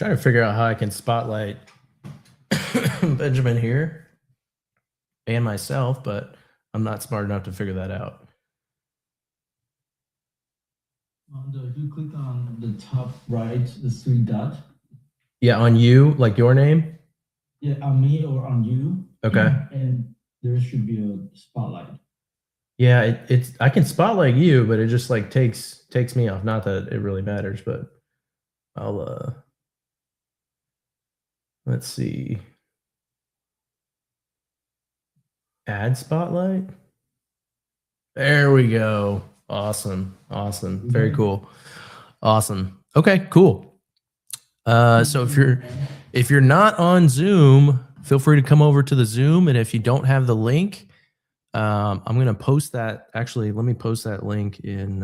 Trying to figure out how I can spotlight Benjamin here and myself, but I'm not smart enough to figure that out. If you click on the top right, the three dot. Yeah, on you, like your name? Yeah, on me or on you. Okay. And there should be a spotlight. Yeah, it's I can spotlight you, but it just like takes me off. Not that it really matters, but I'll let's see. Add spotlight. There we go. Awesome. Very cool. Awesome. Okay, cool. So if you're not on Zoom, feel free to come over to the Zoom, and if you don't have the link, I'm gonna post that. Actually, let me post that link in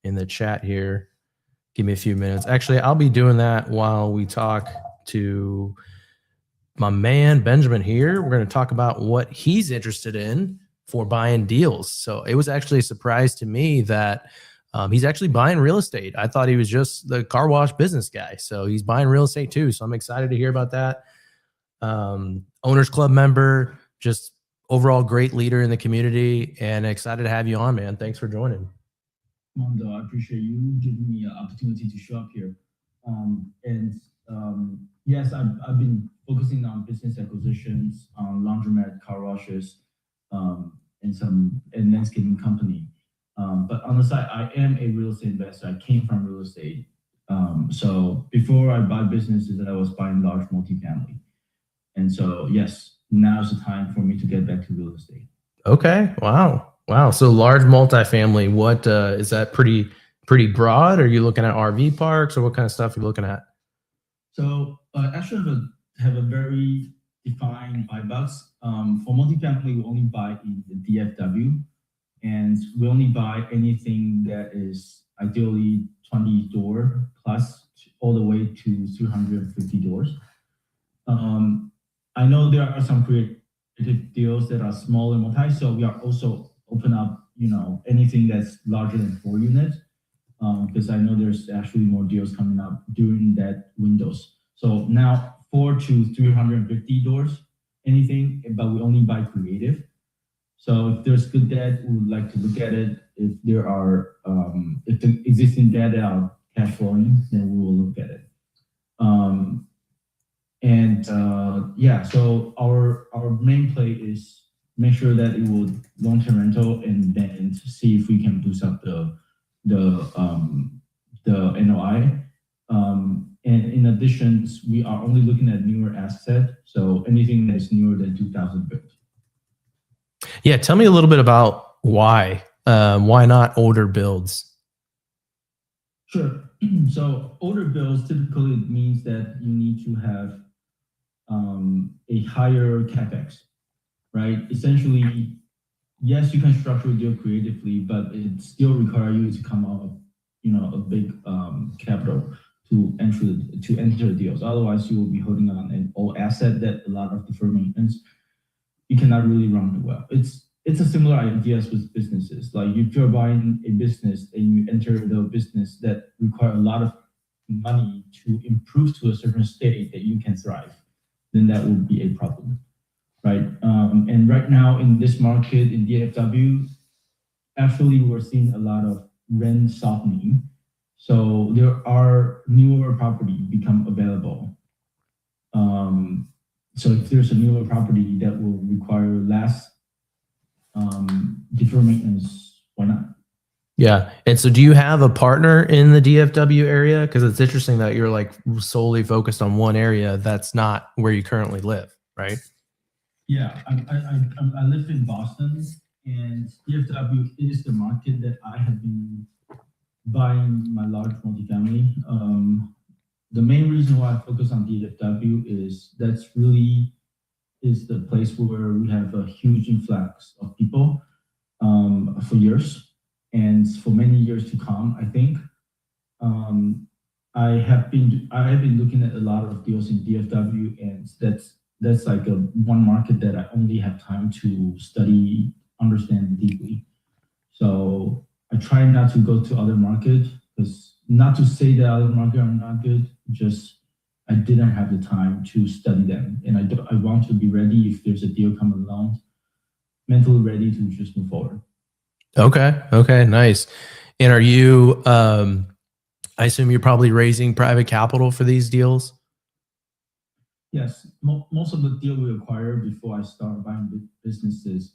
the chat here. Give me a few minutes. Actually, I'll be doing that while we talk to my man Benjamin here. We're going to talk about what he's interested in for buying deals. So it was actually a surprise to me that he's actually buying real estate. I thought he was just the car wash business guy. So he's buying real estate too. So I'm excited to hear about that. Owners Club member, just overall great leader in the community, and excited to have you on, man. Thanks for joining. Mondo, I appreciate you giving me an opportunity to show up here. Yes, I've been focusing on business acquisitions, on laundromat, car washes, and landscaping company. But on the side, I am a real estate investor. I came from real estate. So before I buy businesses, I was buying large multifamily. And so, yes, now's the time for me to get back to real estate. Okay. Wow. So large multifamily, what is that pretty broad? Are you looking at RV parks, or what kind of stuff are you looking at? So actually have a very defined buy box. For multifamily, we only buy in the DFW, and we only buy anything that is ideally 20 door plus all the way to 350 doors. I know there are some creative deals that are smaller multi, so we are also open up, anything that's larger than 4 units, because I know there's actually more deals coming up during that windows. So now 4 to 350 doors, anything, but we only buy creative. So if there's good debt, we would like to look at it. If there are, if the existing debt are cash flowing, then we will look at it. So our main play is make sure that it will long-term rental, and then see if we can boost up the NOI. And in addition, we are only looking at newer asset, so anything that is newer than 2000 built. Yeah, tell me a little bit about why not older builds? Sure. So older builds typically means that you need to have a higher capex, right? Essentially, yes, you can structure a deal creatively, but it still requires you to come out of, a big capital to enter the deals. Otherwise, you will be holding on an old asset that a lot of deferred maintenance. You cannot really run it well. It's a similar idea with businesses. Like if you're buying a business and you enter the business that require a lot of money to improve to a certain state that you can thrive, then that would be a problem, right? And right now in this market in DFW, actually we're seeing a lot of rent softening. So there are newer property become available. So if there's a newer property that will require less deferred maintenance, why not? Yeah. And so do you have a partner in the DFW area? Because it's interesting that you're like solely focused on one area that's not where you currently live, right? Yeah, I live in Boston, and DFW is the market that I have been buying my large multifamily. The main reason why I focus on DFW is that's really is the place where we have a huge influx of people for years, and for many years to come. I think I have been looking at a lot of deals in DFW, and that's like one market that I only have time to study, understand deeply. So I try not to go to other markets, because not to say that other markets are not good, just I didn't have the time to study them, and I want to be ready if there's a deal coming along, mentally ready to just move forward. Okay. Okay. Nice. And are you, I assume you're probably raising private capital for these deals? Yes, most of the deal we acquire before I start buying businesses,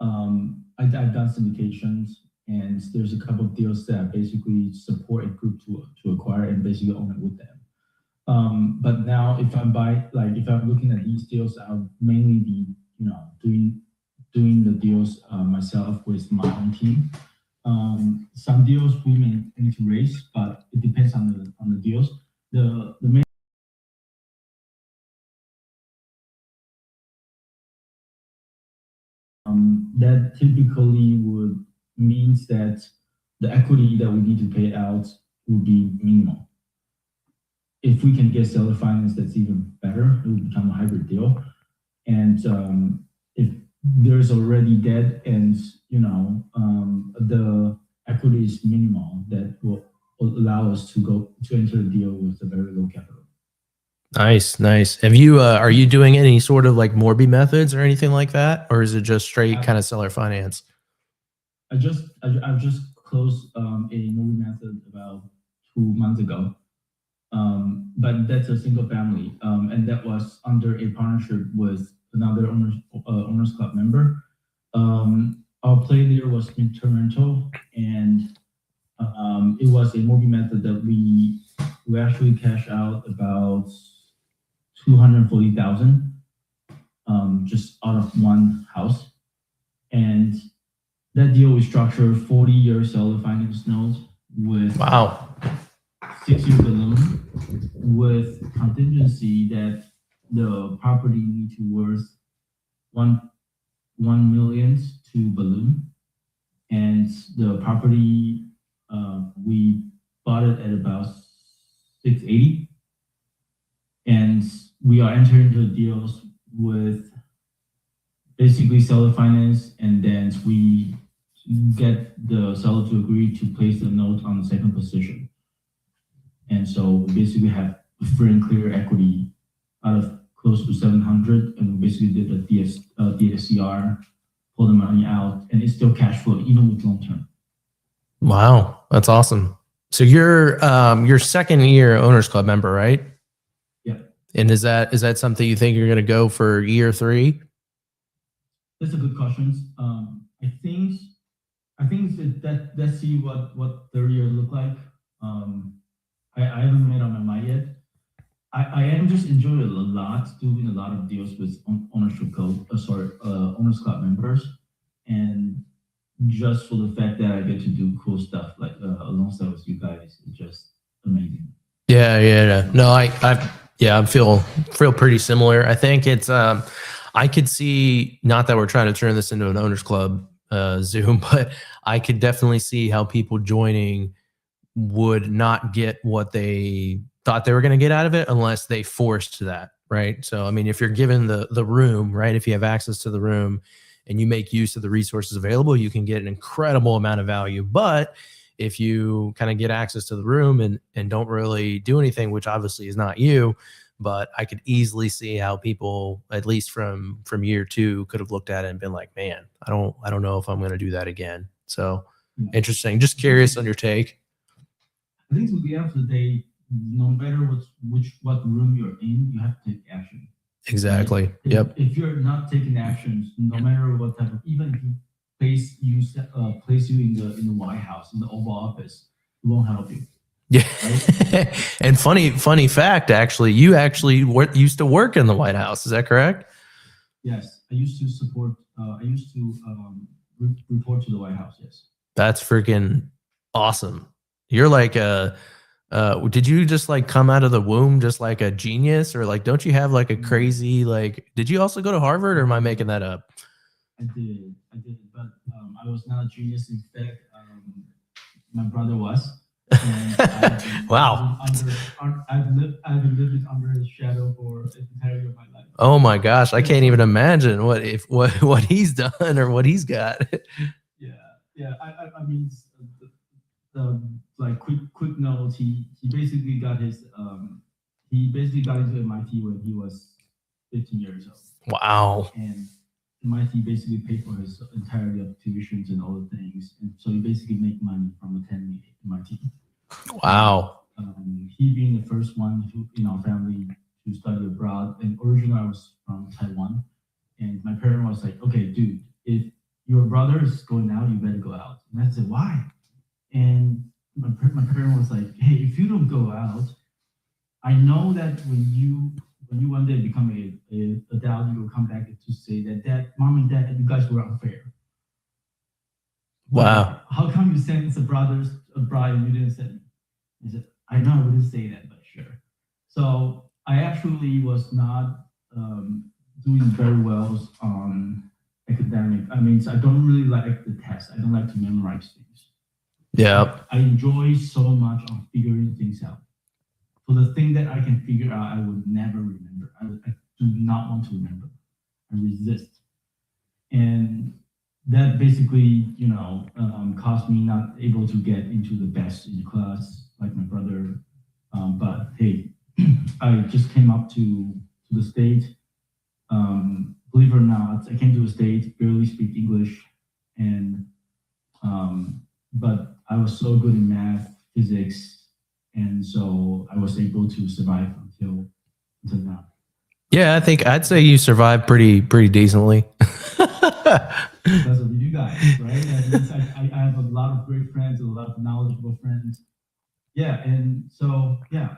I've done syndications, and there's a couple of deals that basically support a group to acquire and basically own it with them. But now, if I'm looking at these deals, I'll mainly be, doing the deals myself with my own team. Some deals we may need to raise, but it depends on the deals. The main that typically would means that the equity that we need to pay out will be minimal. If we can get seller finance, that's even better. It will become a hybrid deal. And if there's already debt and the equity is minimal, that will allow us to enter a deal with a very low capital. Nice. Nice. Have you, are you doing any sort of like Morby methods or anything like that? Or is it just straight kind of seller finance? I've just closed a movie method about 2 months ago. But that's a single family, and that was under a partnership with another owners club member. Our play there was in Toronto, and it was a movie method that we actually cashed out about 240,000, just out of one house, and that deal we structured 40-year seller finance notes with Wow. 6-year balloon with contingency that the property need to worth one million to balloon, and the property we bought it at about 680, and we are entering into deals with basically seller finance, and then we get the seller to agree to place the note on the second position. And so we basically have free and clear equity out of close to 700, and we basically did a DSCR, pull the money out, and it's still cash flow even with long term. Wow. That's awesome. So you're second year owners club member, right? Yeah. And is that something you think you're going to go for year 3? That's a good question. I think that let's see what third year look like. I haven't made up my mind yet. I am just enjoying a lot, doing a lot of deals with owners club members, and just for the fact that I get to do cool stuff like alongside with you guys, it's just amazing. Yeah. No, I feel pretty similar. I think it's, I could see, not that we're trying to turn this into an owners club Zoom, but I could definitely see how people joining would not get what they thought they were going to get out of it unless they forced that, right? So, I mean, if you're given the room, right, if you have access to the room and you make use of the resources available, you can get an incredible amount of value. But if you kind of get access to the room and don't really do anything, which obviously is not you, but I could easily see how people, at least from year 2, could have looked at it and been like, man, I don't know if I'm going to do that again. So interesting. Just curious on your take. I think at the end of the day, no matter what room you're in, you have to take action. Exactly. Right? Yep. If you're not taking actions, no matter what type of, even if you place you in the White House, in the Oval Office, it won't help you. Yeah. Right? And funny fact, actually, you actually used to work in the White House. Is that correct? Yes, I used to support. I used to report to the White House. Yes. That's freaking awesome. You're like did you just like come out of the womb just like a genius, or like don't you have like a crazy, like, did you also go to Harvard, or am I making that up? I did, but I was not a genius. In fact, my brother was. And wow. I've been living under his shadow for the entirety of my life. Oh my gosh, I can't even imagine what he's done or what he's got. Yeah. I mean, the like quick note. He basically got his he basically got into MIT when he was 15 years old. Wow. And MIT basically paid for his entirety of tuitions and all the things. And so he basically make money from attending MIT. Wow. He being the first one who, in our family to study abroad. And originally I was from Taiwan. And my parent was like, okay, dude, if your brother is going out, you better go out. And I said, why? And my parent was like, hey, if you don't go out, I know that when you one day become a adult, you will come back to say that mom and dad, you guys were unfair. Wow. But how come you sent the brothers abroad and you didn't send me? I said, I know I wouldn't say that, but sure. So I actually was not doing very well on academic. I mean, I don't really like the test. I don't like to memorize things. Yeah. I enjoy so much on figuring things out. For the thing that I can figure out, I would never remember. I do not want to remember. I resist. And that basically, caused me not able to get into the best in class like my brother. But hey, I just came up to the state. Believe it or not, I came to the state, barely speak English, and but I was so good in math, physics, and so I was able to survive until now. Yeah, I think I'd say you survived pretty decently. Because of you guys, right? I have a lot of great friends, a lot of knowledgeable friends. Yeah, and so yeah,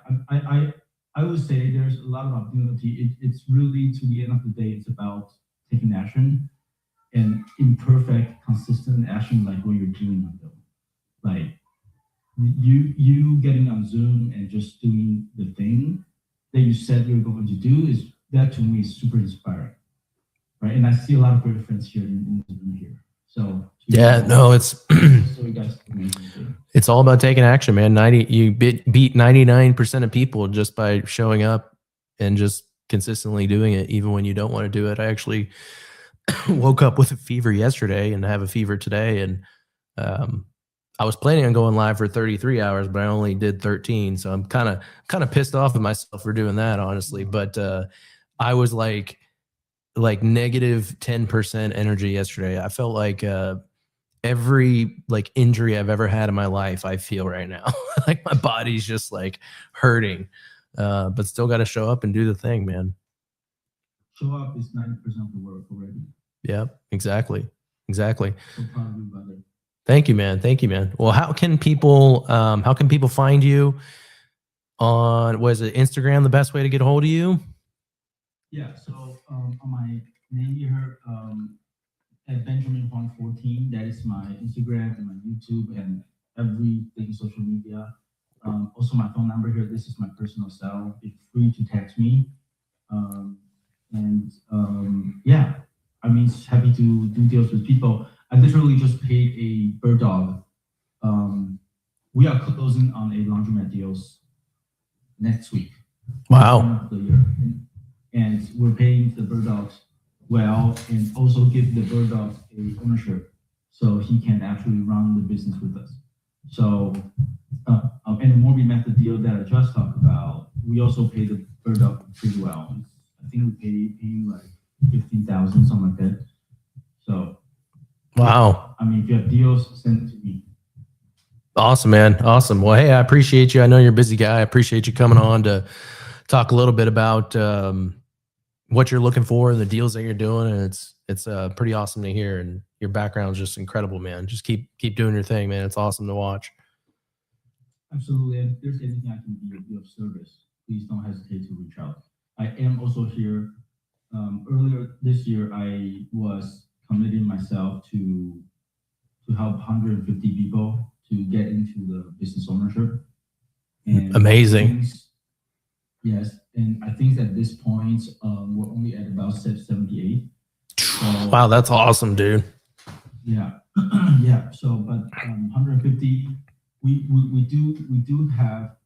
I would say there's a lot of opportunity. It's really, to the end of the day, it's about taking action and imperfect, consistent action, like what you're doing on them. Like you getting on Zoom and just doing the thing that you said you're going to do, is that to me is super inspiring, right? And I see a lot of great friends here in the room here. So yeah, no, it's so you guys amazing too. It's all about taking action, man. You beat 99% of people just by showing up and just consistently doing it, even when you don't want to do it. I actually woke up with a fever yesterday and have a fever today, and I was planning on going live for 33 hours, but I only did 13. So I'm kind of pissed off at myself for doing that, honestly. But I was like negative 10% energy yesterday. I felt like every like injury I've ever had in my life, I feel right now. Like my body's just like hurting, but still got to show up and do the thing, man. Show up is 90% of the work already. Yeah, exactly. So proud of you, brother. Thank you, man. Well, how can people find you on, was it Instagram the best way to get a hold of you? Yeah, so on my name here, at Benjamin Huang 14, that is my Instagram and my YouTube and everything social media. Also my phone number here, this is my personal cell. Feel free to text me. Yeah, I mean, happy to do deals with people. I literally just paid a bird dog. We are closing on a laundromat deals next week. Wow. End of the year. And we're paying the bird dogs well, and also give the bird dog a ownership so he can actually run the business with us. So, and the mortgage method deal that I just talked about, we also pay the bird dog pretty well. I think we pay him like 15,000, something like that. So, wow. I mean, if you have deals, send it to me. Awesome, man. Awesome. Well, hey, I appreciate you. I know you're a busy guy. I appreciate you coming on to talk a little bit about what you're looking for and the deals that you're doing. And it's pretty awesome to hear. And your background is just incredible, man. Just keep doing your thing, man. It's awesome to watch. Absolutely. And if there's anything I can be of service, please don't hesitate to reach out. I am also here. Earlier this year, I was committing myself to help 150 people to get into the business ownership. And amazing. Yes, and I think at this point, we're only at about 78. So, wow, that's awesome, dude. Yeah, yeah. So, but 150, we do have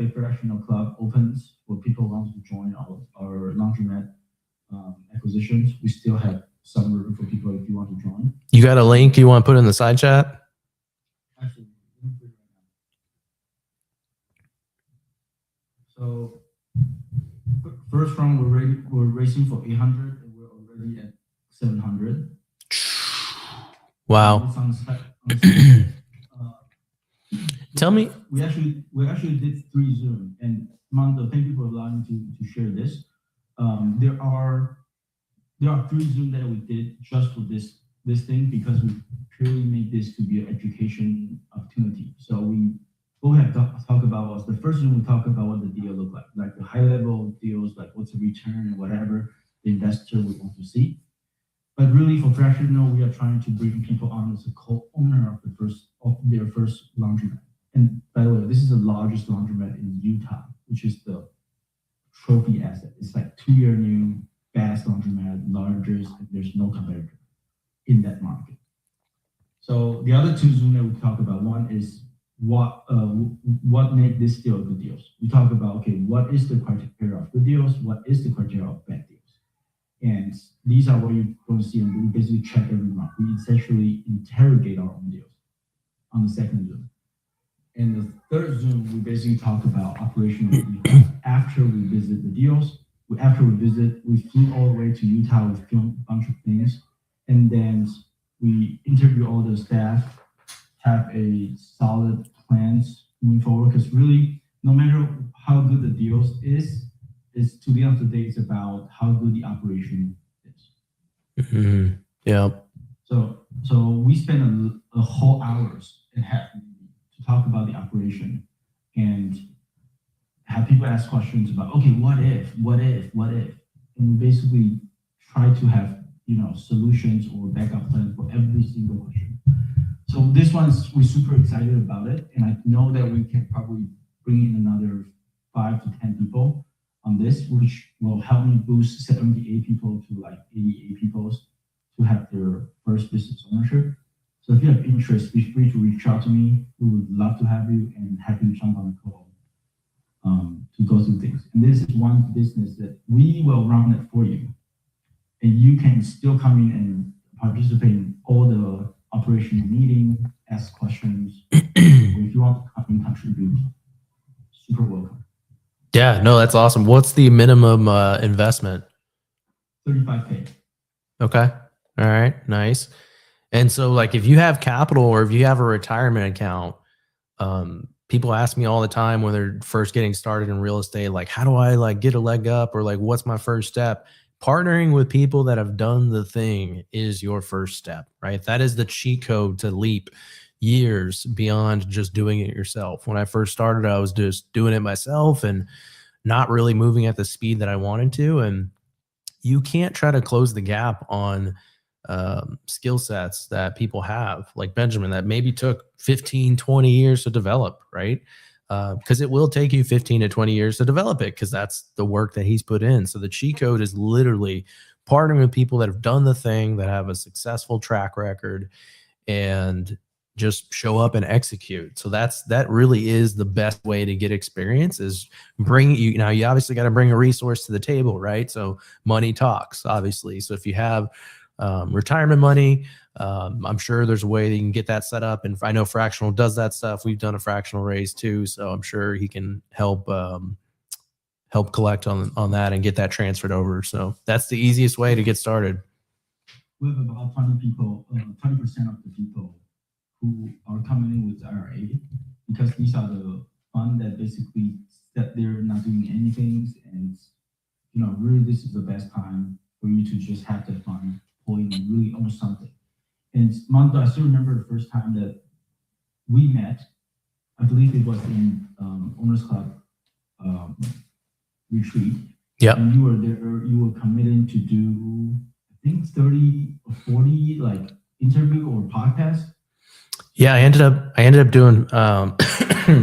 a fractional club opens for people who want to join our laundromat acquisitions. We still have some room for people if you want to join. You got a link you want to put in the side chat? Actually, so first round we're racing for 800, and we're already at 700. Wow. It's on the Tell me. We actually did 3 Zoom, and Mondo, thank you for allowing me to share this. There are 3 Zoom that we did just for this thing, because we purely made this to be an education opportunity. So what we have talked about was the first Zoom. We talked about what the deal looked like the high level deals, like what's the return and whatever the investor would want to see. But really, for fractional, we are trying to bring people on as a co-owner of their first laundromat. And by the way, this is the largest laundromat in Utah, which is the trophy asset. It's like 2-year new, fast laundromat, largest, and there's no competitor in that market. So the other 2 Zoom that we talk about, one is what made this deal good deals. We talk about, okay, what is the criteria of good deals? What is the criteria of bad deals? And these are what you're going to see, and we basically check every month. We essentially interrogate our own deals on the second Zoom. And the third Zoom, we basically talk about operational deals. After we visit the deals, we flew all the way to Utah, we filmed a bunch of things, and then we interview all the staff, have a solid plans moving forward, because really, no matter how good the deals is to the end of the day, it's about how good the operation is. Mm-hmm. Yeah. So we spend a whole hours and a half to talk about the operation and have people ask questions about, okay, what if, and we basically try to have solutions or backup plans for every single question. So this one's, we're super excited about it, and I know that we can probably bring in another 5 to 10 people on this, which will help me boost 78 people to like 88 people to have their first business ownership. So if you have interest, be free to reach out to me. We would love to have you and happy to jump on the call to go through things. And this is one business that we will run it for you, and you can still come in and participate in all the operational meeting, ask questions. Or if you want to come and contribute, super welcome. Yeah, no, that's awesome. What's the minimum investment? $35K. Okay. All right. Nice. And so like if you have capital or if you have a retirement account, people ask me all the time when they're first getting started in real estate, like, how do I like get a leg up, or like, what's my first step? Partnering with people that have done the thing is your first step, right? That is the cheat code to leap years beyond just doing it yourself. When I first started, I was just doing it myself and not really moving at the speed that I wanted to. And you can't try to close the gap on skill sets that people have, like Benjamin, that maybe took 15, 20 years to develop, right? Because it will take you 15 to 20 years to develop it, because that's the work that he's put in. So the cheat code is literally partnering with people that have done the thing, that have a successful track record, and just show up and execute. So that really is the best way to get experience, is bring you obviously got to bring a resource to the table, right? So money talks, obviously. So if you have retirement money, I'm sure there's a way that you can get that set up. And I know Fractional does that stuff. We've done a fractional raise too. So I'm sure he can help collect on that and get that transferred over. So that's the easiest way to get started. We have about 20 people, 20% of the people who are coming in with IRA, because these are the fund that basically that they're not doing anything, and really this is the best time for you to just have that fund pulling and really own something. And Mondo, I still remember the first time that we met. I believe it was in Owners Club retreat. Yeah. And you were there. You were committing to do, I think, 30 or 40 like interview or podcast. Yeah, I ended up doing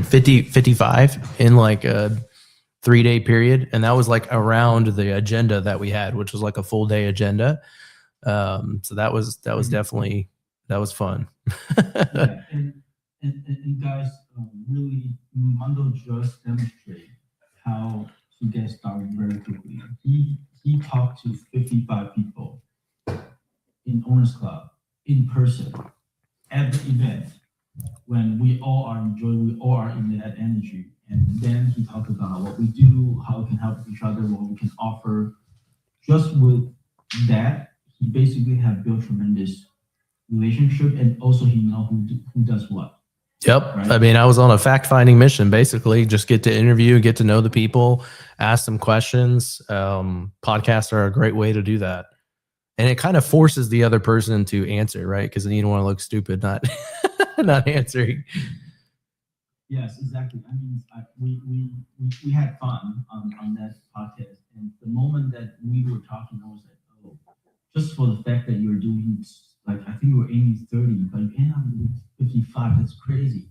55 in like a 3-day period, and that was like around the agenda that we had, which was like a full day agenda. So that was definitely, that was fun. Yeah, and guys, really, Mondo just demonstrated how to get started very quickly. He talked to 55 people in Owners Club in person at the event, when we all are enjoying, we all are in that energy, And then he talked about what we do, how we can help each other, what we can offer. Just with that, he basically have built tremendous relationship, and also he know who does what. Yep. Right? I mean, I was on a fact-finding mission, basically. Just get to interview, get to know the people, ask them questions. Podcasts are a great way to do that. And it kind of forces the other person to answer, right? Because then you don't want to look stupid not not answering. Yes, exactly. I mean, we had fun on that podcast, and the moment that we were talking, I was like, oh, just for the fact that you're doing, like, I think you were aiming 30, but you end up doing 55. That's crazy.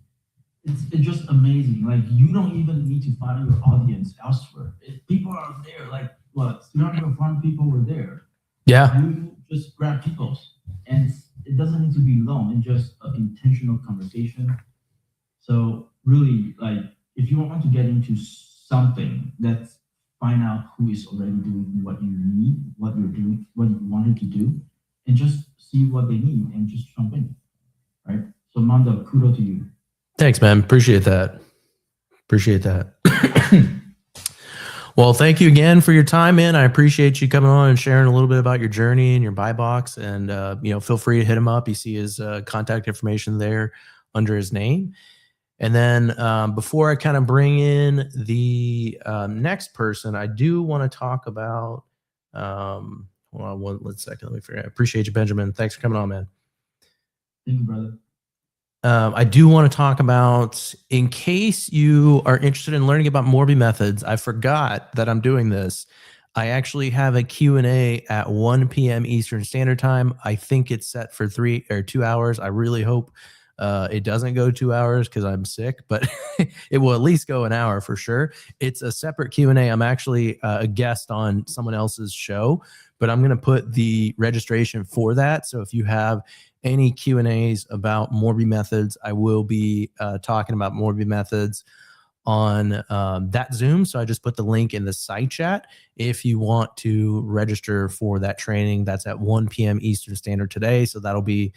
It's just amazing. Like, you don't even need to find your audience elsewhere. People are there. Like, what, 300 people were there. Yeah. You just grab people's, and it doesn't need to be long. It's just an intentional conversation. So really, like, if you want to get into something, let's find out who is already doing what you need, what you're doing, what you wanted to do, and just see what they need and just jump in, right? So Mando, kudos to you. Thanks, man. Appreciate that. Appreciate that. Well, thank you again for your time, man. I appreciate you coming on and sharing a little bit about your journey and your buy box. And feel free to hit him up. You see his contact information there under his name. And then before I kind of bring in the next person, I do want to talk about. Hold on one second. Let me figure out. I appreciate you, Benjamin. Thanks for coming on, man. Thank you, brother. I do want to talk about, in case you are interested in learning about Morby methods, I forgot that I'm doing this. I actually have a Q&A at 1 p.m. Eastern Standard Time. I think it's set for 3 or 2 hours. I really hope it doesn't go 2 hours because I'm sick, but it will at least go an hour for sure. It's a separate Q&A. I'm actually a guest on someone else's show, but I'm going to put the registration for that. So if you have any Q&As about Morby methods, I will be talking about Morby methods on that Zoom. So I just put the link in the side chat. If you want to register for that training, that's at 1 p.m. Eastern Standard today. So that'll be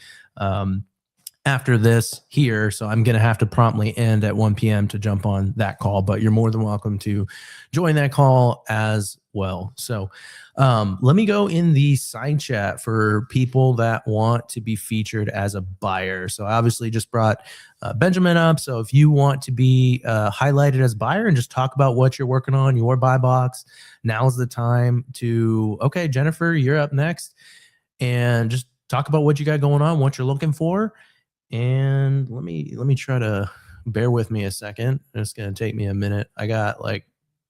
after this here. So I'm going to have to promptly end at 1 p.m. to jump on that call, but you're more than welcome to join that call as well. So let me go in the side chat for people that want to be featured as a buyer. So I obviously just brought Benjamin up. So if you want to be highlighted as buyer and just talk about what you're working on, your buy box, now's the time to, okay, Jennifer, you're up next, and just talk about what you got going on, what you're looking for. And let me try to bear with me a second. It's going to take me a minute. I got like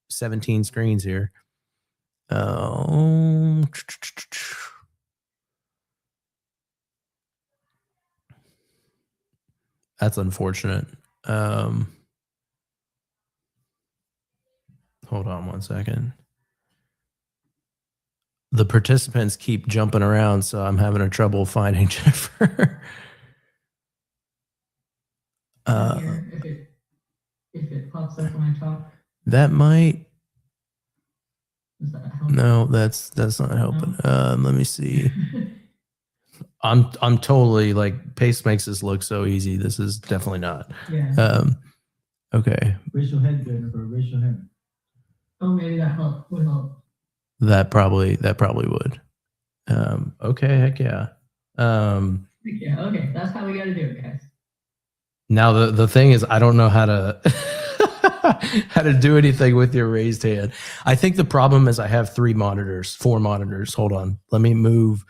17 screens here. That's unfortunate. Hold on one second. The participants keep jumping around, so I'm having a trouble finding Jennifer. If it pops up when I talk. That might. Does that help? No, that's not helping. No? Let me see. I'm totally like, Pace makes this look so easy. This is definitely not. Yeah. Okay. Raise your hand, Jennifer. Raise your hand. Oh, maybe that would help. That probably would. Okay, heck yeah. Yeah, okay. That's how we gotta do it, guys. Now the thing is, I don't know how to how to do anything with your raised hand. I think the problem is I have 4 monitors. Hold on. Let me move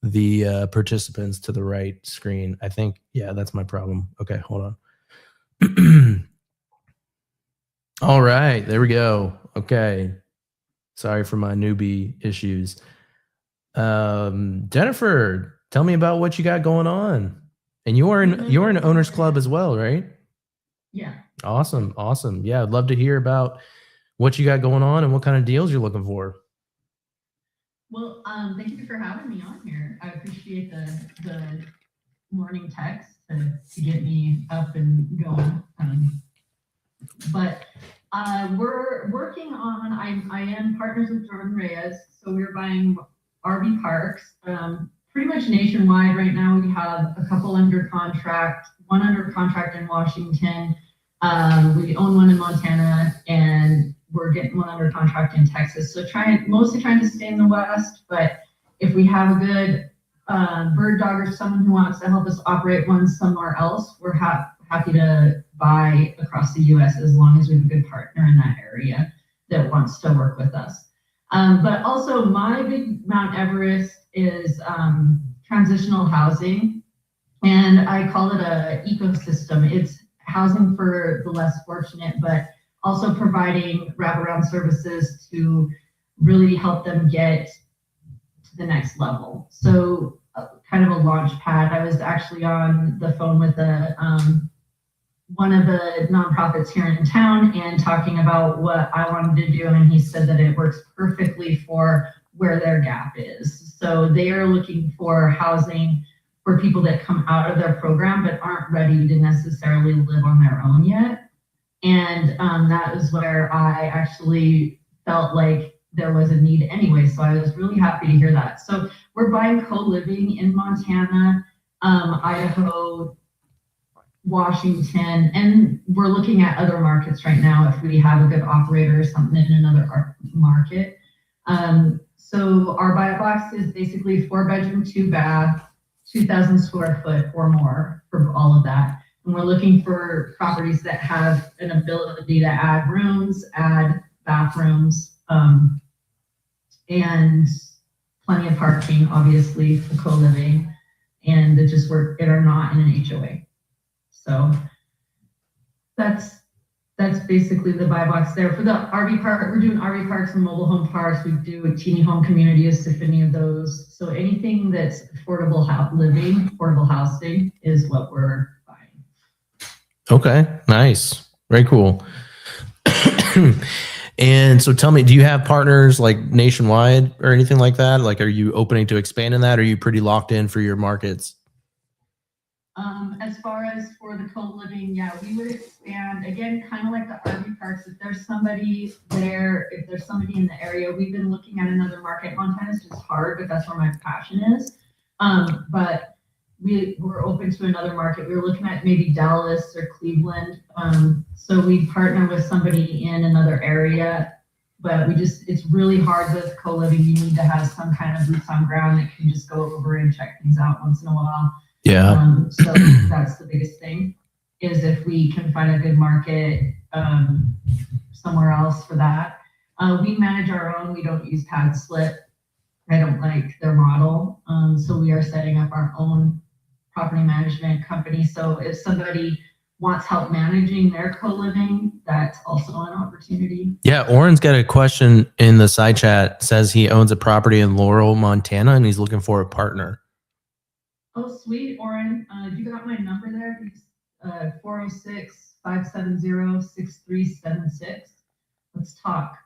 the participants to the right screen. I think, yeah, that's my problem. Okay, hold on. All right, there we go. Okay. Sorry for my newbie issues. Jennifer, tell me about what you got going on. And you're in Owners Club as well, right? Yeah. Awesome. Yeah, I'd love to hear about what you got going on and what kind of deals you're looking for. Well, thank you for having me on here. I appreciate the morning text to get me up and going. But we're working on, I am partners with Jordan Reyes, so we're buying RV parks pretty much nationwide right now. We have a couple under contract, one under contract in Washington, We own one in Montana, and we're getting one under contract in Texas. So mostly trying to stay in the West, but if we have a good bird dog or someone who wants to help us operate one somewhere else, we're happy to buy across the U.S. as long as we have a good partner in that area that wants to work with us. But also my big Mount Everest is transitional housing, and I call it a ecosystem. It's housing for the less fortunate, but also providing wraparound services to really help them get to the next level. So kind of a launch pad. I was actually on the phone with one of the nonprofits here in town and talking about what I wanted to do. And he said that it works perfectly for where their gap is. So they are looking for housing for people that come out of their program but aren't ready to necessarily live on their own yet. And that is where I actually felt like there was a need anyway. So I was really happy to hear that. So we're buying co-living in Montana, Idaho, Washington, and we're looking at other markets right now if we have a good operator or something in another market. So our buy box is basically 4-bedroom, 2-bath, 2,000 square foot or more for all of that. And we're looking for properties that have an ability to add rooms, add bathrooms, and plenty of parking, obviously, for co-living, and that just work and are not in an HOA. So that's basically the buy box there. For the RV park, we're doing RV parks and mobile home parks. We do a teeny home communities, if any of those. So anything that's affordable living, affordable housing is what we're buying. Okay, nice. Very cool. And so tell me, do you have partners like nationwide or anything like that? Like, are you opening to expand in that? Or are you pretty locked in for your markets? As far as for the co-living, yeah, we would expand again, kind of like the RV parks. If there's somebody there, if there's somebody in the area, we've been looking at another market. Montana's just hard, but that's where my passion is. But we're open to another market. We were looking at maybe Dallas or Cleveland. So we partner with somebody in another area, but it's really hard with co-living. You need to have some kind of boots on ground that can just go over and check things out once in a while. Yeah. So that's the biggest thing, is if we can find a good market somewhere else for that. We manage our own. We don't use Pad Slip. I don't like their model. So we are setting up our own property management company. So if somebody wants help managing their co-living, that's also an opportunity. Yeah, Oren's got a question in the side chat. Says he owns a property in Laurel, Montana, and he's looking for a partner. Oh, sweet, Oren. You got my number there? 406-570-6376. Let's talk.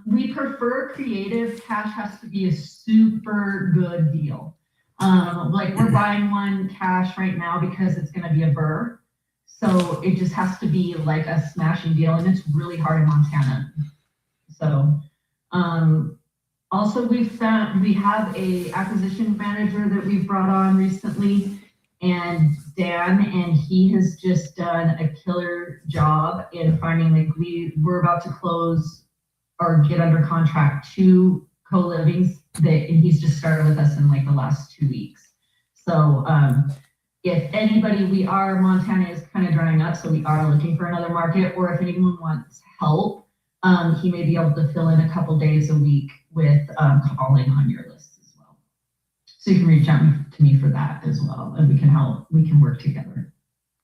We prefer creative. Cash has to be a super good deal. Like we're buying one cash right now because it's going to be a burr. So it just has to be like a smashing deal, and it's really hard in Montana. So, also, we have a acquisition manager that we've brought on recently, and Dan, and he has just done a killer job in finding, like, we're about to close or get under contract 2 co-livings and he's just started with us in like the last 2 weeks. So if anybody, Montana is kind of drying up, so we are looking for another market, or if anyone wants help, he may be able to fill in a couple days a week with calling on your list as well. So you can reach out to me for that as well, and we can work together.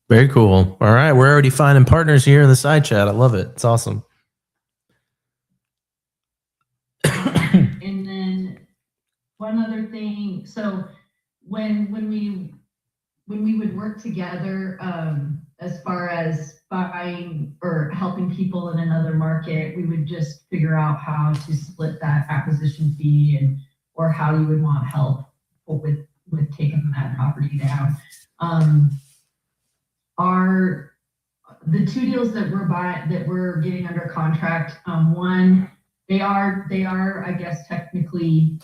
Very cool. All right, we're already finding partners here in the side chat. I love it. It's awesome. And then one other thing, so when we would work together, as far as buying or helping people in another market, we would just figure out how to split that acquisition fee or how you would want help with taking that property down. The 2 deals that we're getting under contract, one, they are, I guess, technically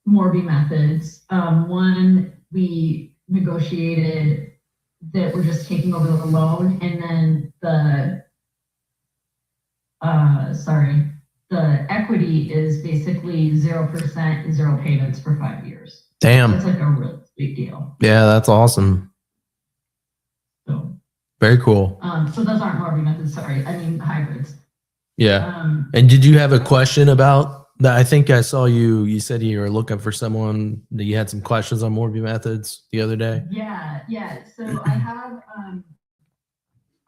Morby methods. One, we negotiated that we're just taking over the loan, and then the equity is basically 0% and 0 payments for 5 years. Damn. That's like a really big deal. Yeah, that's awesome. So very cool. So those aren't Morby methods, sorry. I mean hybrids. Yeah. And did you have a question about that? I think I saw you said you were looking for someone that you had some questions on Morby methods the other day. Yeah. So I have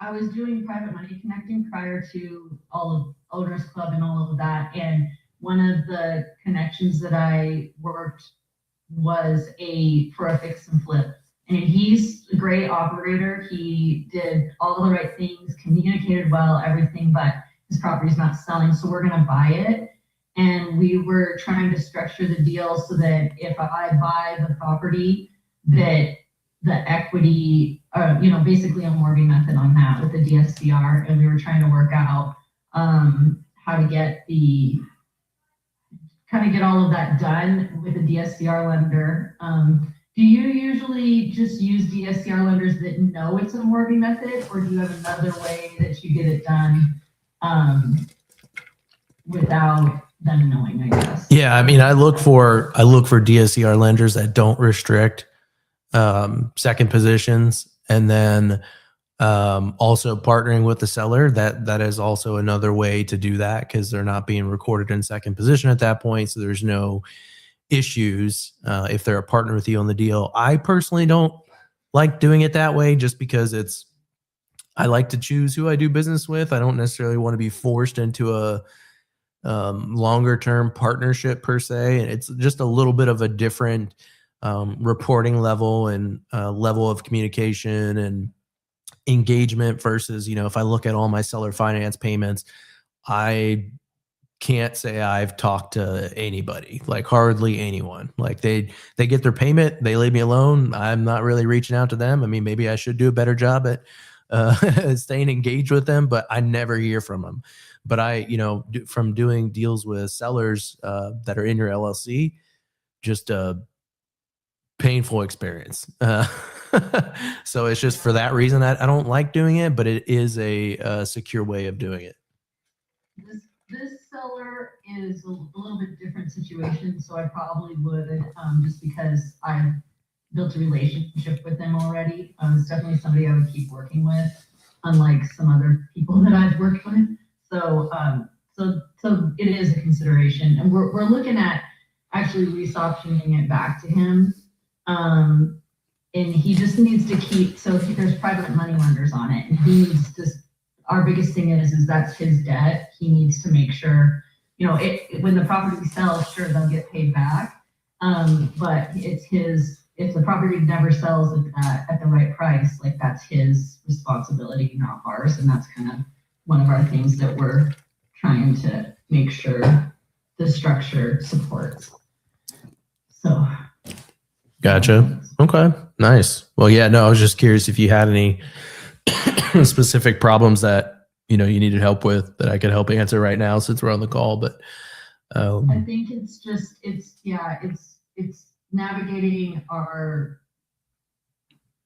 I was doing private money connecting prior to all of Owners Club and all of that. And one of the connections that I worked was for a fix and flip. And he's a great operator. He did all the right things, communicated well, everything, but his property's not selling. So we're going to buy it. And we were trying to structure the deal so that if I buy the property, that the equity, basically a Morby method on that with the DSCR. And we were trying to work out how to get all of that done with a DSCR lender. Do you usually just use DSCR lenders that know it's a Morby method, or do you have another way that you get it done without them knowing, I guess? Yeah, I mean, I look for DSCR lenders that don't restrict second positions, and then also partnering with the seller. That is also another way to do that, because they're not being recorded in second position at that point, so there's no issues if they're a partner with you on the deal. I personally don't like doing it that way, just because I like to choose who I do business with. I don't necessarily want to be forced into a longer term partnership per se, and it's just a little bit of a different reporting level and level of communication and engagement versus, if I look at all my seller finance payments, I can't say I've talked to anybody, like hardly anyone. Like they get their payment, they leave me alone. I'm not really reaching out to them. I mean, maybe I should do a better job at staying engaged with them, but I never hear from them. But from doing deals with sellers that are in your LLC, just a painful experience. So it's just for that reason I don't like doing it, but it is a secure way of doing it. This seller is a little bit different situation, so I probably would, just because I've built a relationship with them already. It's definitely somebody I would keep working with, unlike some other people that I've worked with. So it is a consideration, and we're looking at actually lease-optioning it back to him. And he just needs to keep, there's private money lenders on it, and he needs to, our biggest thing is that's his debt. He needs to make sure, when the property sells, sure, they'll get paid back. But it's if the property never sells at the right price, like that's his responsibility, not ours. And that's kind of one of our things that we're trying to make sure the structure supports. So. Gotcha. Okay. Nice. Well, yeah, no, I was just curious if you had any specific problems that, you needed help with that I could help answer right now since we're on the call. But I think it's navigating our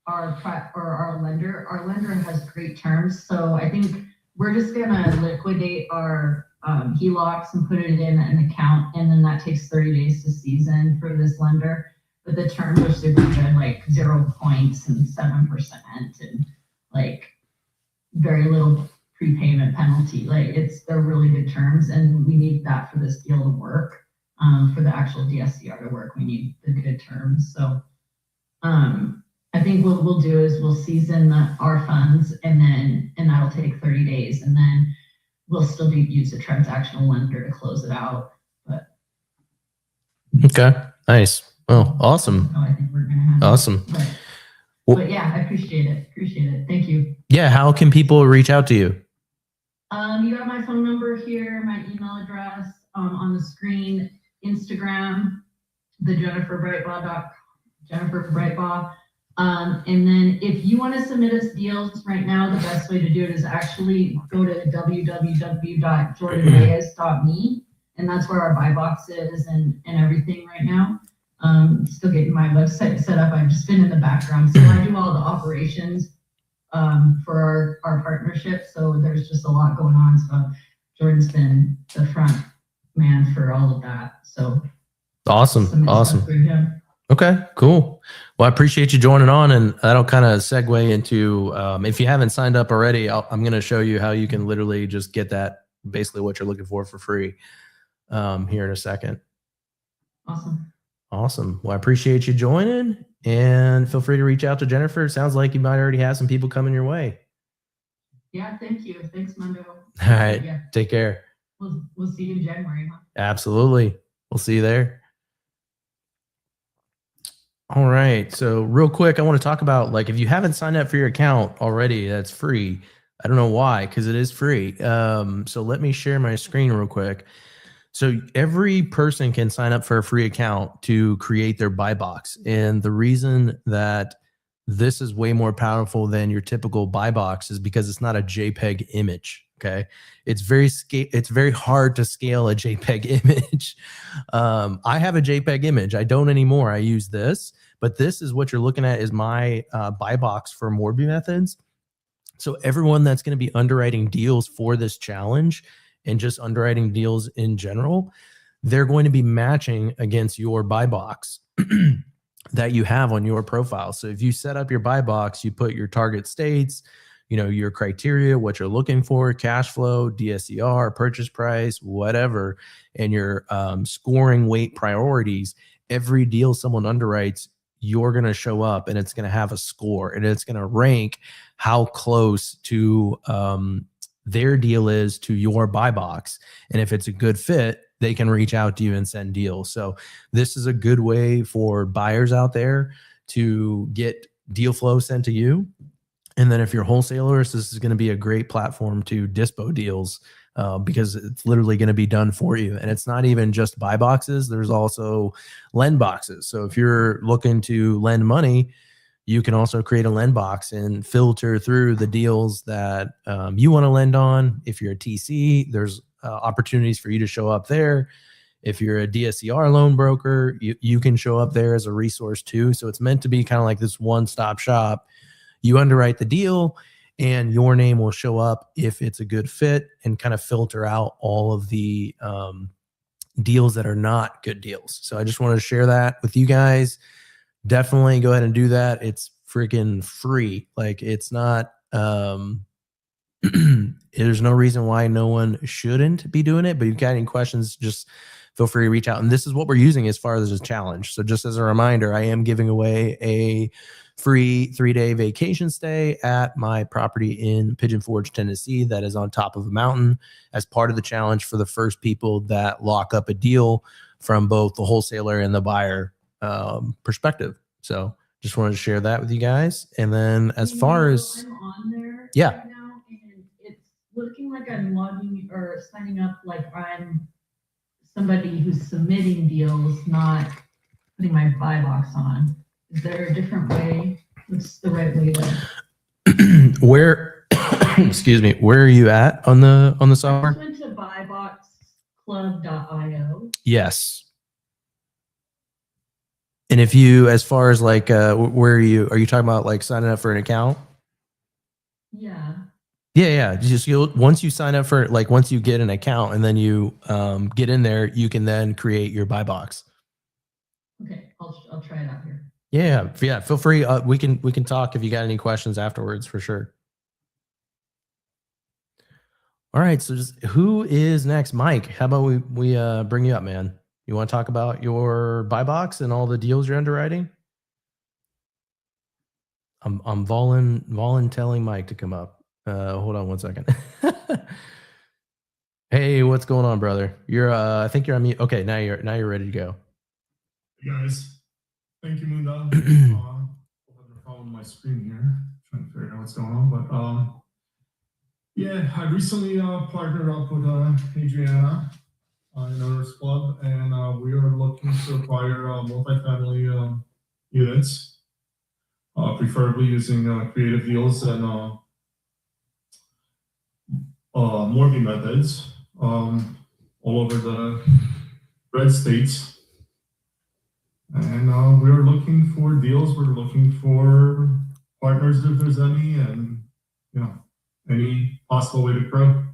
lender. Our lender has great terms. So I think we're just going to liquidate our HELOCs and put it in an account. And then that takes 30 days to season for this lender. But the terms are super good, like 0 points and 7% and like very little prepayment penalty. Like they're really good terms, and we need that for this deal to work. For the actual DSCR to work, we need the good terms. So I think what we'll do is we'll season our funds, and that'll take 30 days, and then we'll still use a transactional lender to close it out. But okay, nice. Oh, awesome. I think we're gonna have awesome. But yeah, I appreciate it. Thank you. Yeah, how can people reach out to you? You have my phone number here, my email address on the screen, Instagram, the Jennifer Brightbaugh. And then if you want to submit us deals right now, the best way to do it is actually go to www.jordanreyes.me, and that's where our buy box is and everything right now. Still getting my website set up. I've just been in the background. So I do all the operations for our partnership. So there's just a lot going on. So Jordan's been the front man for all of that. So Awesome. Awesome. for him. Okay, cool. Well, I appreciate you joining on, and that'll kind of segue into, if you haven't signed up already, I'm going to show you how you can literally just get that, basically what you're looking for free here in a second. Awesome. Awesome. Well, I appreciate you joining, and feel free to reach out to Jennifer. It sounds like you might already have some people coming your way. Yeah, thank you. Thanks, Mundo. All right. Yeah. Take care. We'll see you in January, huh? Absolutely. We'll see you there. All right. So real quick, I want to talk about, like, if you haven't signed up for your account already, that's free. I don't know why, because it is free. So let me share my screen real quick. So every person can sign up for a free account to create their buy box. And the reason that this is way more powerful than your typical buy box is because it's not a JPEG image. Okay. It's very hard to scale a JPEG image. I have a JPEG image. I don't anymore. I use this, but this is what you're looking at is my buy box for Morby methods. So everyone that's going to be underwriting deals for this challenge and just underwriting deals in general, they're going to be matching against your buy box that you have on your profile. So if you set up your buy box, you put your target states, you know, your criteria, what you're looking for, cash flow, DSCR, purchase price, whatever, and your scoring weight priorities, every deal someone underwrites, you're going to show up and it's going to have a score and it's going to rank how close to their deal is to your buy box. And if it's a good fit, they can reach out to you and send deals. So this is a good way for buyers out there to get deal flow sent to you. And then if you're wholesalers, this is going to be a great platform to dispo deals because it's literally going to be done for you. And it's not even just buy boxes. There's also lend boxes. So if you're looking to lend money, you can also create a lend box and filter through the deals that you want to lend on. If you're a TC, there's opportunities for you to show up there. If you're a DSCR loan broker, you can show up there as a resource too. So it's meant to be kind of like this one-stop shop. You underwrite the deal and your name will show up if it's a good fit and kind of filter out all of the deals that are not good deals. So I just wanted to share that with you guys. Definitely go ahead and do that. It's freaking free. Like it's not, there's no reason why no one shouldn't be doing it, but if you've got any questions, just feel free to reach out. And this is what we're using as far as a challenge. So just as a reminder, I am giving away a free 3-day vacation stay at my property in Pigeon Forge, Tennessee, that is on top of a mountain as part of the challenge for the first people that lock up a deal from both the wholesaler and the buyer perspective. So just wanted to share that with you guys. And then as far as I'm on there yeah right now, and it's looking like I'm logging or signing up like I'm somebody who's submitting deals, not putting my buy box on. Is there a different way? What's the right way to where excuse me, where are you at on the software? I just went to buyboxclub.io. Yes. And if you, as far as like, where are you talking about like signing up for an account? Yeah. Yeah. Just once you sign up for, like, once you get an account and then you get in there, you can then create your buy box. Okay. I'll try it out here. Yeah. Feel free. We can talk if you got any questions afterwards for sure. All right. So just who is next? Mike, how about we bring you up, man? You want to talk about your buy box and all the deals you're underwriting? I'm volunteering Mike to come up. Hold on one second. Hey, what's going on, brother? You're I think you're on mute. Okay, now you're ready to go. Hey guys, thank you, Munda. I'll have a problem with my screen here, trying to figure out what's going on. But yeah, I recently partnered up with Adriana in Owners Club, and we are looking to acquire multifamily units, preferably using creative deals and mortgage methods all over the red states. And we're looking for deals. We're looking for partners if there's any, and any possible way to grow.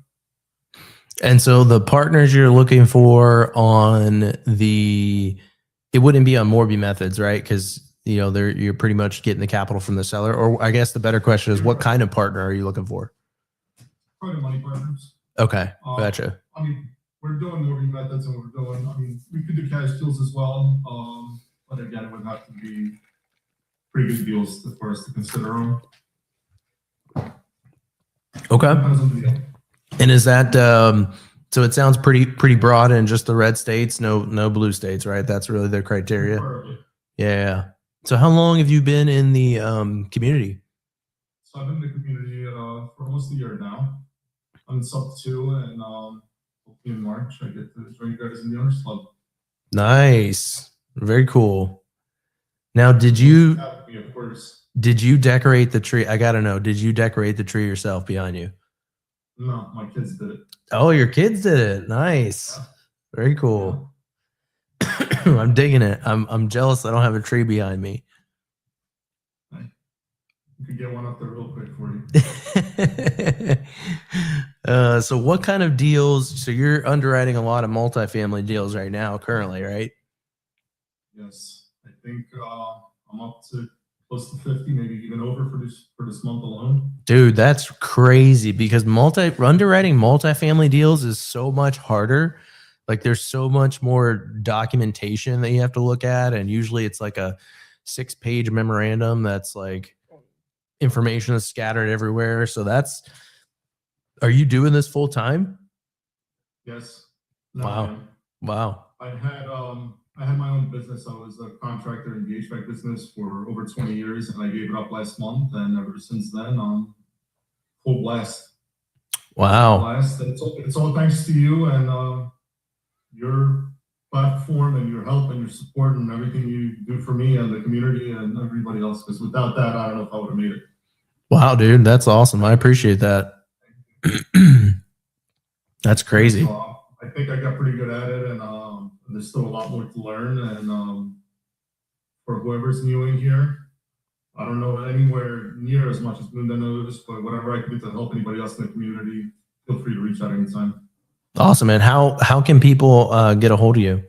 And so the partners you're looking for on it wouldn't be on Morby Methods, right? Because you're pretty much getting the capital from the seller. Or I guess the better question is, what kind of partner are you looking for? Private money partners. Okay, gotcha. I mean, we're doing Morby Methods, and we could do cash deals as well. But again, it would have to be pretty good deals for us to consider them. Okay. Depends on the deal. And is that so? It sounds pretty broad in just the red states, no blue states, right? That's really their criteria. Preferably. Yeah. So how long have you been in the community? So I've been in the community for almost a year now. I'm in sub 2, and hopefully in March I get to join you guys in the Owners Club. Nice, very cool. Now, did you Of course. decorate the tree? I gotta know. Did you decorate the tree yourself behind you? No, my kids did it. Oh, your kids did it. Nice, Yeah. very cool. I'm digging it. I'm jealous. I don't have a tree behind me. You could get one up there real quick for you. So what kind of deals? So you're underwriting a lot of multifamily deals right now, currently, right? Yes, I think I'm up to close to 50, maybe even over for this month alone. Dude, that's crazy because underwriting multifamily deals is so much harder. Like there's so much more documentation that you have to look at, and usually it's like a 6-page memorandum that's like information is scattered everywhere. So are you doing this full time? Yes. Wow. I had my own business. I was a contractor in the HVAC business for over 20 years, and I gave it up last month. And ever since then, full blast. Wow. Full blast. It's all thanks to you and your platform and your help and your support and everything you do for me and the community and everybody else. Because without that, I don't know if I would have made it. Wow, dude, that's awesome. I appreciate that. That's crazy. So, I think I got pretty good at it, and there's still a lot more to learn. And for whoever's new in here, I don't know anywhere near as much as Linda knows, but whatever I can do to help anybody else in the community, feel free to reach out anytime. Awesome, man. How can people get a hold of you?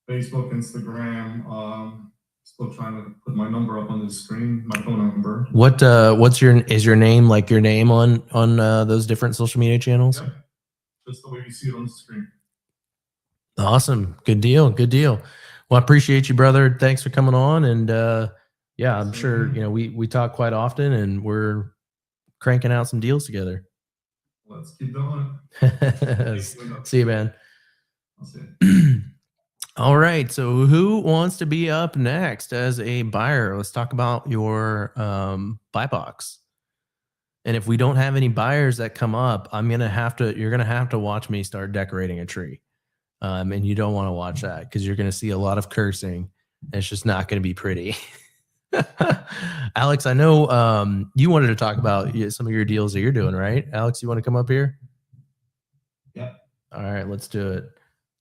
Facebook, Instagram. Still trying to put my number up on the screen, my phone number. Is your name like your name on those different social media channels? Yeah, just the way you see it on the screen. Awesome. Good deal. Well, I appreciate you, brother. Thanks for coming on. And yeah, I'm sure we talk quite often, and we're cranking out some deals together. Let's keep going. See you, man. I'll see you. All right. So who wants to be up next as a buyer? Let's talk about your buy box. And if we don't have any buyers that come up, you're going to have to watch me start decorating a tree. And you don't want to watch that because you're going to see a lot of cursing. And it's just not going to be pretty. Alex, I know you wanted to talk about some of your deals that you're doing, right? Alex, you want to come up here? Yeah. All right, let's do it.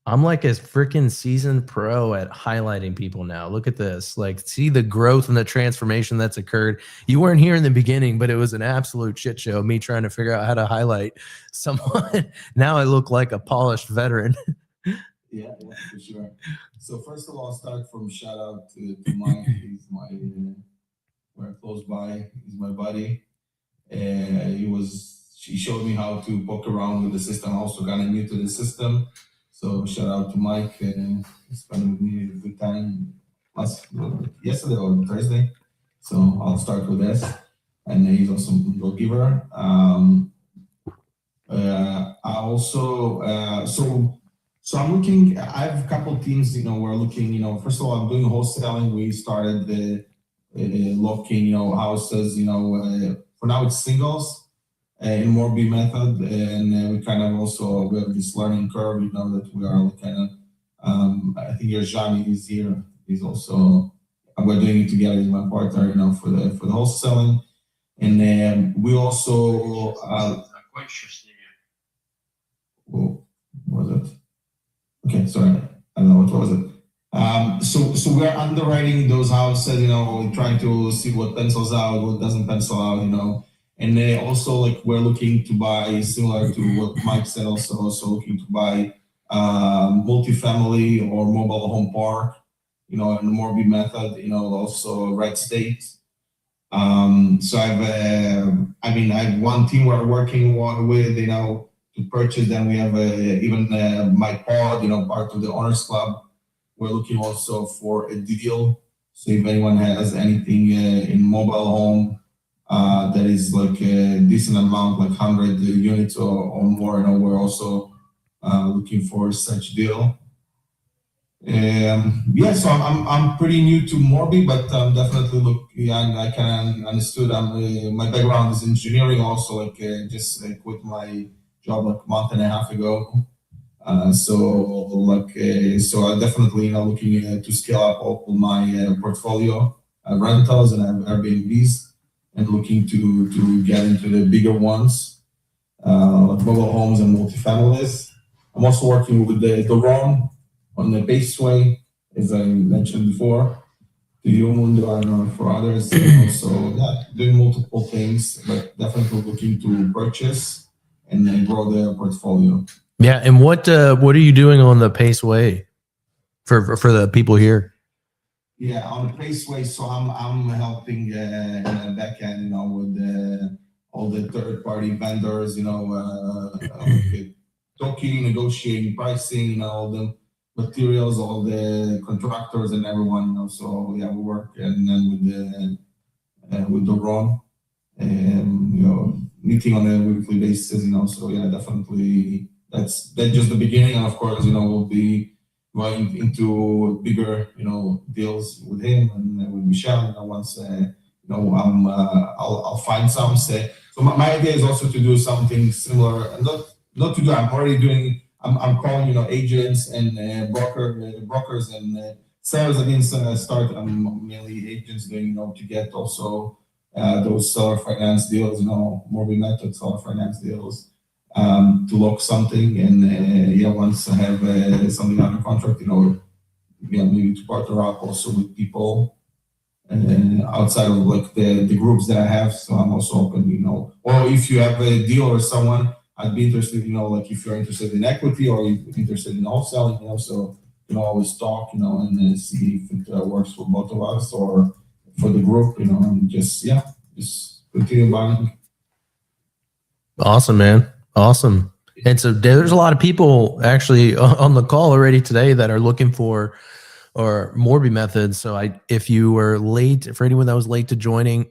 I'm like a freaking seasoned pro at highlighting people now. Look at this. Like, see the growth and the transformation that's occurred. You weren't here in the beginning, but it was an absolute shit show. Me trying to figure out how to highlight someone. Now I look like a polished veteran. Yeah, for sure. So first of all, I'll start from shout out to Mike. He's my we're close by. He's my buddy. He showed me how to poke around with the system. Also kind of new to the system. So shout out to Mike. He spent with me a good time yesterday or Thursday. So I'll start with this. And he's also a go giver. So I'm looking, I have a couple of teams, we're looking, first of all, I'm doing wholesaling. We started the locking, houses, for now it's singles in Morby method. And we kind of also, we have this learning curve, that we are kind of, I think Johnny is here. He's also, we're doing it together as my partner, for the wholesaling. And then we also, what was it? Okay, sorry. I don't know, what was it? So we're underwriting those houses, trying to see what pencils out, what doesn't pencil out. And then also like we're looking to buy, similar to what Mike said, also looking to buy multifamily or mobile home park, in the Morby method, also red state. So I have one team we're working with, to purchase. Then we have even my pod, part of the owners club. We're looking also for a deal. So if anyone has anything in mobile home that is like a decent amount, like 100 units or more, we're also looking for such deal. So I'm pretty new to Morby, but definitely I can understood. My background is engineering also, just quit my job like a month and a half ago. So I definitely looking to scale up all my portfolio rentals and Airbnbs, and looking to get into the bigger ones, like mobile homes and multifamilies. I'm also working with the Ron on the Paceway, as I mentioned before, to you, Mundo, I don't know, for others. So yeah, doing multiple things, but definitely looking to purchase and then grow the portfolio. Yeah, and what are you doing on the Paceway for the people here? Yeah, on the Paceway, so I'm helping in the back end, with all the third party vendors, talking, negotiating pricing, all the materials, all the contractors and everyone. So yeah, we work and then with the Ron, and meeting on a weekly basis. So yeah, definitely that's just the beginning, and of course, we'll be going into bigger, deals with him and with Michelle. Once I'll find some. So my idea is also to do something similar, and not to do. I'm already doing. I'm calling agents and brokers and sellers. I didn't start. I'm mainly agents doing to get also those seller finance deals. Morby method seller finance deals. To lock something, and once I have something under contract, maybe to partner up also with people outside of like the groups that I have. So I'm also open, or if you have a deal or someone, I'd be interested, like if you're interested in equity or you're interested in wholesaling, so always talk, and see if it works for both of us or for the group, and just continue buying. Awesome, man. Awesome. And so there's a lot of people actually on the call already today that are looking for or Morby methods. So if you were late, for anyone that was late to joining,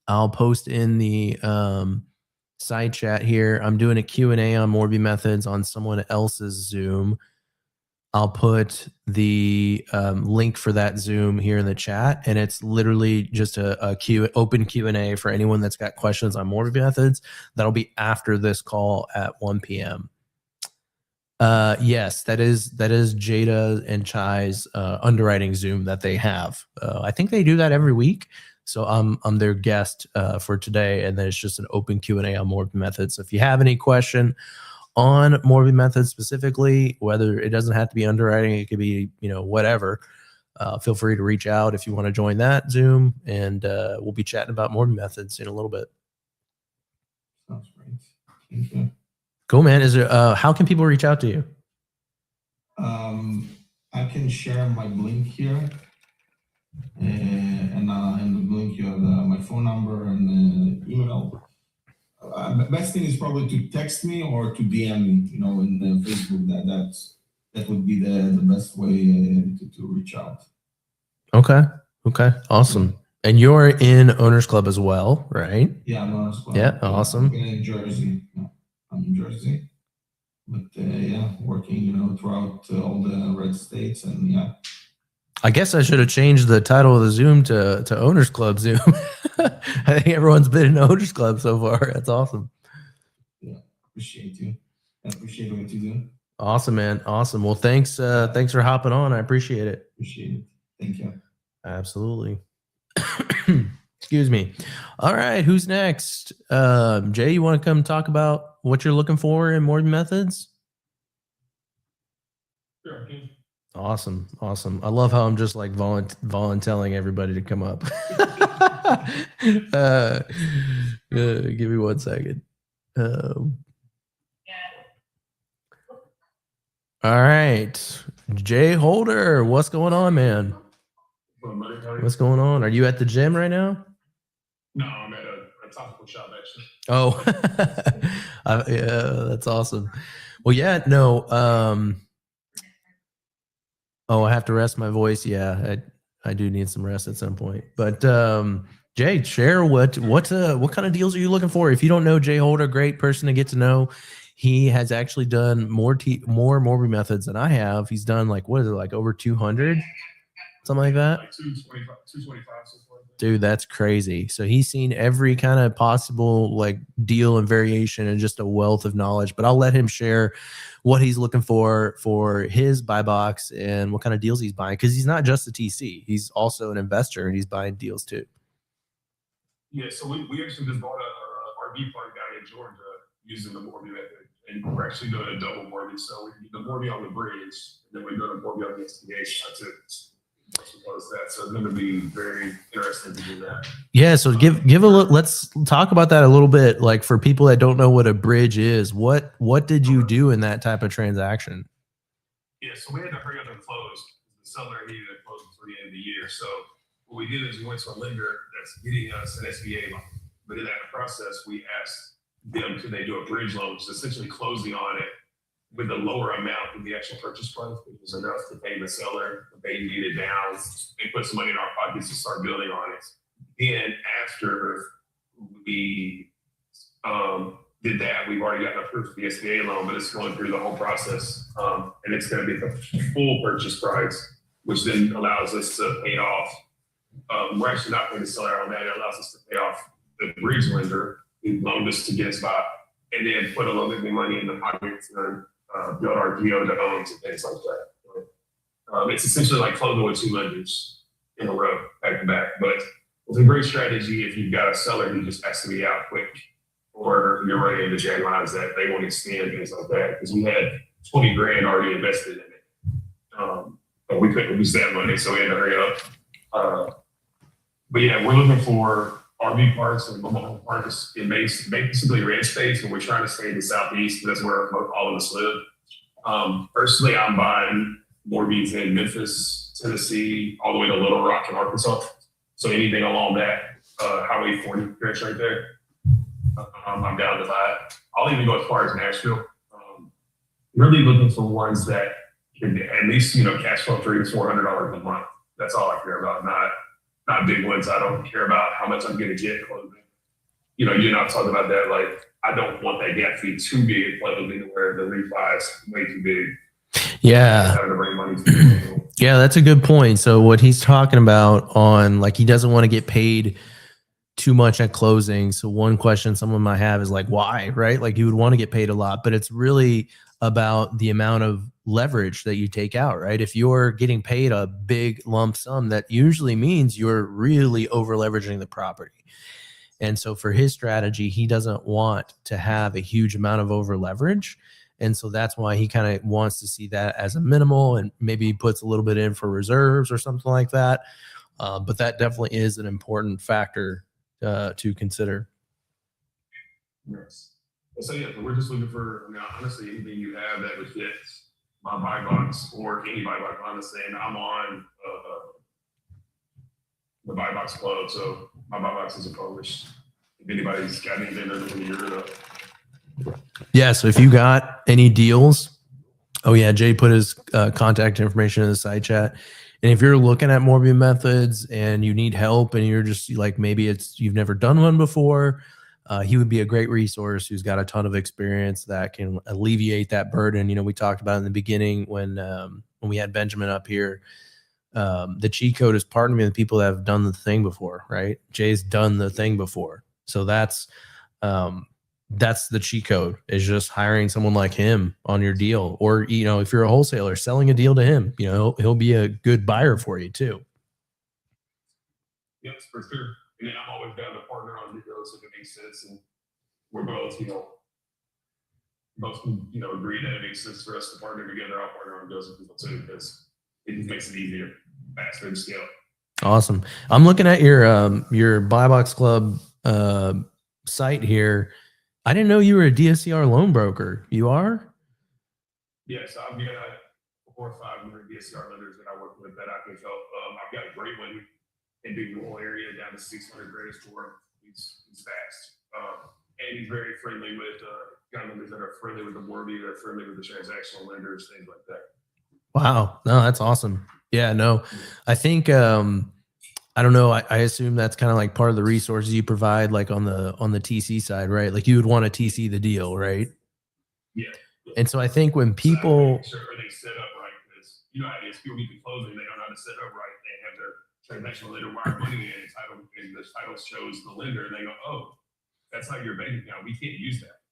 I'll post in the side chat here. I'm doing a Q&A on Morby methods on someone else's Zoom. I'll put the link for that Zoom here in the chat, and it's literally just open Q&A for anyone that's got questions on Morby methods. That'll be after this call at 1 p.m. Yes, that is Jada and Chai's underwriting Zoom that they have. I think they do that every week. So I'm their guest for today, and then it's just an open Q&A on Morby methods. So if you have any question on Morby methods specifically, whether it doesn't have to be underwriting, it could be whatever, feel free to reach out if you want to join that Zoom, and we'll be chatting about Morby methods in a little bit. Sounds great. Thank you. Cool, man. Is there how can people reach out to you? I can share my link here, and the link you have my phone number and email. Best thing is probably to text me or to DM me, in Facebook. That would be the best way to reach out. Okay. Awesome. And you're in Owners Club as well, right? Yeah, I'm Owners Club. Yeah, awesome. I'm in Jersey. I'm in Jersey, but working, throughout all the red states, and yeah. I guess I should have changed the title of the Zoom to Owners Club Zoom. I think everyone's been in Owners Club so far. That's awesome. Yeah, appreciate you. I appreciate what you do. Awesome, man. Awesome. Well, thanks for hopping on. I appreciate it. Appreciate it. Thank you. Absolutely. Excuse me. All right, who's next? Jay, you want to come talk about what you're looking for in Morby methods? Sure. Awesome. Awesome. I love how I'm just like volunteering everybody to come up. Give me 1 second. All right. Jay Holder, what's going on, man? What's going on? Are you at the gym right now? No, I'm at a topical shop actually. Oh, yeah, that's awesome. Well, yeah, no. Oh, I have to rest my voice. Yeah, I do need some rest at some point. But Jay, share what kind of deals are you looking for? If you don't know Jay Holder, great person to get to know. He has actually done more Morby methods than I have. He's done like what is it, like over 200, something like that. Like 225 so far. Dude, that's crazy. So he's seen every kind of possible like deal and variation and just a wealth of knowledge. But I'll let him share what he's looking for his buy box and what kind of deals he's buying, because he's not just a TC, he's also an investor and he's buying deals too. Yeah, so we actually just bought a RV park down in Georgia using the Morby method, and we're actually doing a double Morby. So we do the Morby on the bridge, and then we do the Morby on the instigation too. That. So it's going to be very interesting to do that. Yeah, so give a look. Let's talk about that a little bit. Like for people that don't know what a bridge is, what did you do in that type of transaction? Yeah, so we had to hurry up and close. The seller needed to close before the end of the year. So what we did is we went to a lender that's getting us an SBA loan. But in that process, we asked them, could they do a bridge loan, which is essentially closing on it with a lower amount than the actual purchase price, which was enough to pay the seller, they needed down, and put some money in our pockets to start building on it. Then after we did that, we've already gotten approved for the SBA loan, but it's going through the whole process. And it's going to be the full purchase price, which then allows us to pay off. We're actually not paying the seller on that. It allows us to pay off the bridge lender who loaned us to get us by, and then put a little bit of money in the pocket to build our geo to homes and things like that. It's essentially like closing with 2 lenders in a row, back to back. But it's a great strategy if you've got a seller who just has to be out quick, or you're running into deadlines that they won't extend, things like that. Because we had 20 grand already invested in it. But we couldn't lose that money, so we had to hurry up. But yeah, we're looking for RV parks and mobile home parks in basically red states, and we're trying to stay in the southeast. That's where all of us live. Personally, I'm buying Morbies in Memphis, Tennessee, all the way to Little Rock in Arkansas. So anything along that Highway 40 stretch right there, I'm down to buy. I'll even go as far as Nashville. Really looking for ones that can at least cash flow $300 to $400 a month. That's all I care about. Not big ones. I don't care about how much I'm going to get closing. You and I talked about that. Like, I don't want that gap to be too big at closing where the refi is way too big. Yeah. Yeah, that's a good point. So what he's talking about on, like, he doesn't want to get paid too much at closing. So one question someone might have is like, why, right? Like you would want to get paid a lot, but it's really about the amount of leverage that you take out, right? If you're getting paid a big lump sum, that usually means you're really over leveraging the property. And so for his strategy, he doesn't want to have a huge amount of over leverage. And so that's why he kind of wants to see that as a minimal, and maybe he puts a little bit in for reserves or something like that. But that definitely is an important factor to consider. Yes. So yeah, we're just looking for, honestly, anything you have that would fit my buy box or any buy box. Honestly, and I'm on the buy box club, so my buy box is published. If anybody's got anything they're looking to get rid of. Yeah. So if you got any deals, oh yeah, Jay put his contact information in the side chat. And if you're looking at Morbius methods and you need help and you're just like, maybe you've never done one before, he would be a great resource who's got a ton of experience that can alleviate that burden. We talked about in the beginning when we had Benjamin up here, the cheat code is partnering with people that have done the thing before, right? Jay's done the thing before. So that's the cheat code, is just hiring someone like him on your deal. Or, if you're a wholesaler, selling a deal to him, he'll be a good buyer for you too. Yes, for sure. And then I'm always down to partner on deals if it makes sense. And we're both, agree that it makes sense for us to partner together. I'll partner on deals with people too, because it just makes it easier, faster to scale. Awesome. I'm looking at your Buy Box Club site here. I didn't know you were a DSCR loan broker. You are? Yeah, so I've got 4 or 5 different DSCR lenders that I work with that I can help. I've got a great one in the rural area down to 600 credit score. He's fast. And he's very friendly with got lenders that are friendly with the mortgage, they're friendly with the transactional lenders, things like that. Wow. No, that's awesome. Yeah, no, I think, I don't know. I assume that's kind of like part of the resources you provide, like on the TC side, right? Like you would want to TC the deal, right? Yeah. And so I think when people, sure they set up right, because you know how it is, people get to closing, they don't know how to set up right. They have their transactional lender wire money in, and the title shows the lender, and they go, "Oh, that's not your bank account. We can't use that."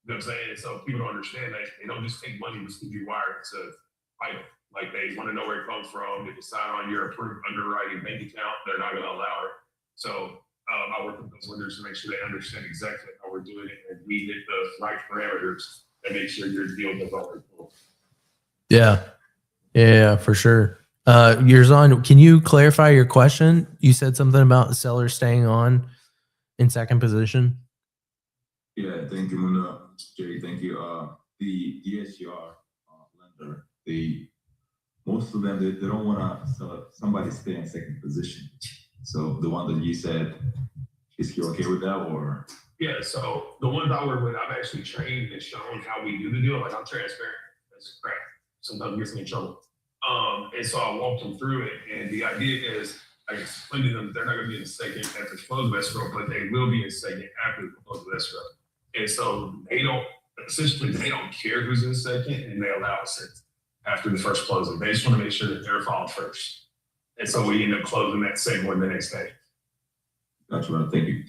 You know what I'm saying? So people don't understand that they don't just take money just because you wire it to title. Like they want to know where it comes from. If you sign on your approved underwriting bank account, they're not going to allow it. So I work with those lenders to make sure they understand exactly how we're doing it, and we hit the right parameters and make sure your deal does all right. yeah, for sure. Yerzan, can you clarify your question? You said something about the seller staying on in second position. Yeah, thank you, Muna. Jerry, thank you. The DSCR lender, most of them they don't want to somebody stay in second position. So the one that you said, is he okay with that or? Yeah, so the ones I work with, I've actually trained and shown how we do the deal. Like I'm transparent. That's crap. Sometimes it gets me in trouble. And so I walked them through it. And the idea is I explained to them they're not going to be in second at the close of escrow, but they will be in second after the close of escrow. And so they don't care who's in second, and they allow us after the first closing. They just want to make sure that they're filed first. And so we end up closing that second one the next day. Gotcha, man. Thank you.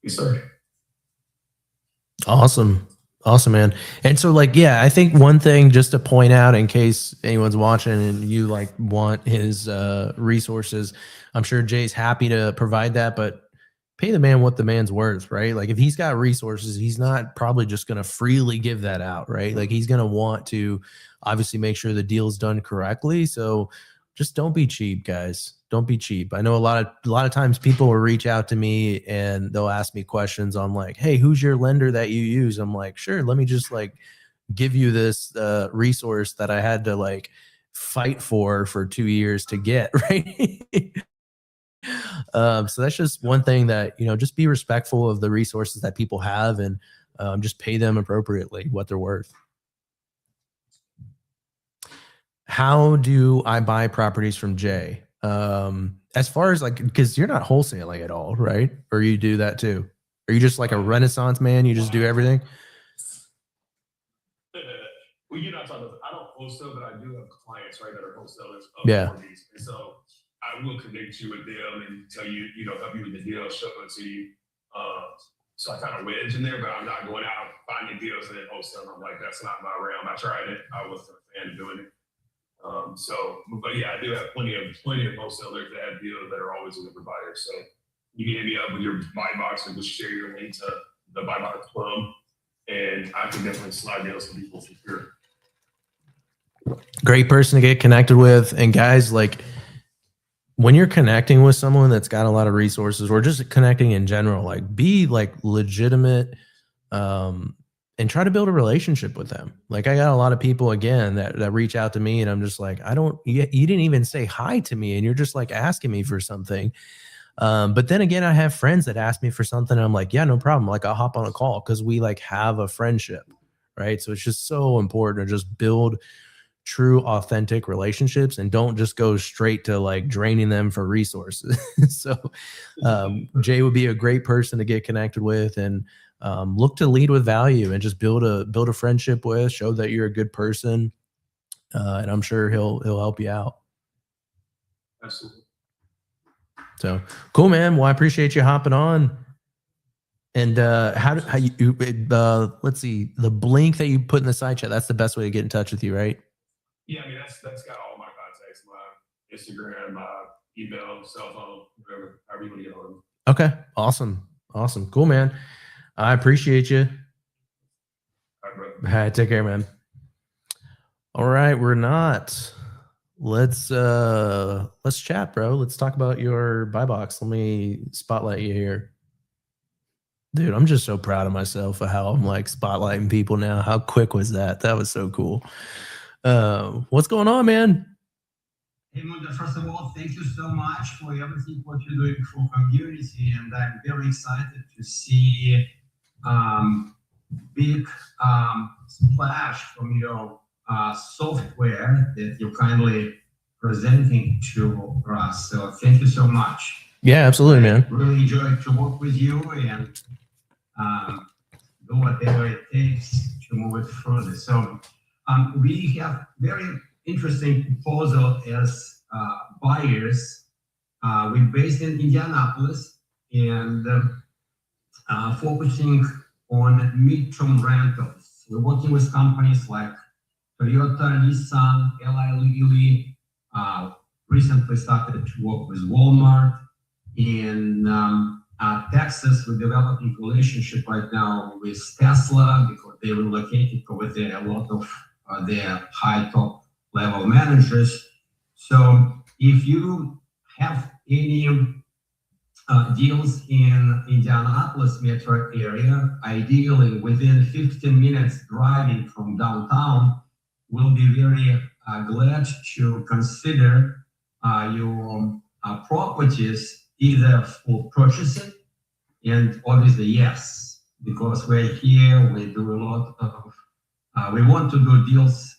Yes, sir. Awesome, man. And so, like, yeah, I think one thing just to point out in case anyone's watching and you like want his resources, I'm sure Jay's happy to provide that, but pay the man what the man's worth, right? Like if he's got resources, he's not probably just going to freely give that out, right? Like he's going to want to obviously make sure the deal's done correctly. So just don't be cheap, guys. Don't be cheap. I know a lot of times people will reach out to me and they'll ask me questions on like, hey, who's your lender that you use? I'm like, sure, let me just like give you this resource that I had to like fight for 2 years to get, right? So that's just one thing that, you know, just be respectful of the resources that people have and just pay them appropriately what they're worth. How do I buy properties from Jay? As far as like, because you're not wholesaling at all, right? Or you do that too? Are you just like a Renaissance man? You just do everything? Well, you're not talking about, I don't wholesale, but I do have clients, right, that are wholesalers of Yeah. mortgages. And so I will connect you with them and tell you, you know, help you with the deal, show it to you. So I kind of wedge in there, but I'm not going out finding deals and then wholesale. I'm like, that's not my realm. I tried it. I wasn't a fan of doing it. But yeah, I do have plenty of wholesalers that have deals that are always looking for buyers. So you can hit me up with your buy box and just share your link to the buy box club, and I can definitely slide deals to people for sure. Great person to get connected with. And guys, like when you're connecting with someone that's got a lot of resources or just connecting in general, like be like legitimate, and try to build a relationship with them. Like I got a lot of people again that reach out to me and I'm just like, you didn't even say hi to me. And you're just like asking me for something. But then again, I have friends that ask me for something and I'm like, yeah, no problem. Like I'll hop on a call because we like have a friendship. Right. So it's just so important to just build true, authentic relationships and don't just go straight to like draining them for resources. So Jay would be a great person to get connected with and look to lead with value and just build a friendship with, show that you're a good person. And I'm sure he'll help you out. Absolutely. So cool, man. Well, I appreciate you hopping on. And how you let's see, the link that you put in the side chat, that's the best way to get in touch with you, right? Yeah, I mean that's got all my contacts, my Instagram, my email, cell phone, whatever, however you want to get on. Okay, awesome, cool, man. I appreciate you. All right, bro. Take care, man. All right, we're not let's chat, bro. Let's talk about your buy box. Let me spotlight you here. Dude, I'm just so proud of myself for how I'm like spotlighting people now. How quick was that? That was so cool. What's going on, man? Hey, Mundo, first of all, thank you so much for everything what you're doing for community, and I'm very excited to see big splash from your software that you're kindly presenting to us. So thank you so much. Yeah, absolutely, man. Really enjoyed to work with you and do whatever it takes to move it further. So we have very interesting proposal as buyers. We're based in Indianapolis and focusing on mid-term rentals. We're working with companies like Toyota, Nissan, Eli Lilly. Recently started to work with Walmart. In Texas, we're developing relationship right now with Tesla because they relocated over there a lot of their high top level managers. So if you have any deals in Indianapolis metro area, ideally within 15 minutes driving from downtown, we'll be very glad to consider your properties either for purchasing, and obviously yes, because we're here, we do a lot of, we want to do deals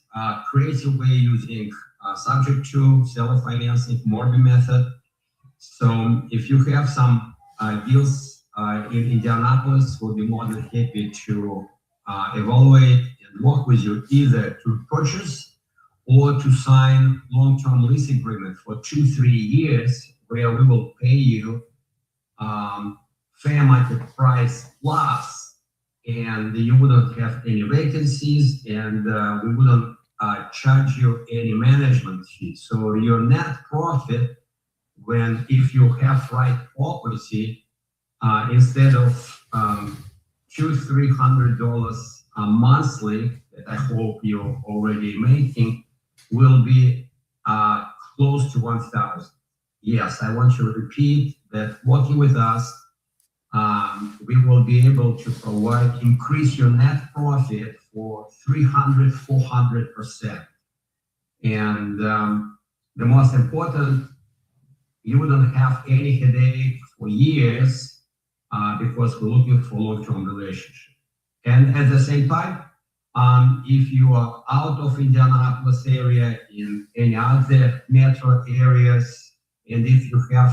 creative way using subject to seller financing, mortgage method. So if you have some deals in Indianapolis, we'll be more than happy to evaluate and work with you either to purchase or to sign long-term lease agreement for 2-3 years, where we will pay you fair market price plus, and you wouldn't have any vacancies, and we wouldn't charge you any management fee. So your net profit, if you have right property, instead of $200-300 monthly that I hope you're already making, will be close to 1,000. Yes, I want to repeat that working with us, we will be able to increase your net profit for 300-400%. And the most important, you wouldn't have any headache for years because we're looking for long-term relationship. And at the same time, if you are out of Indianapolis area in any other metro areas, and if you have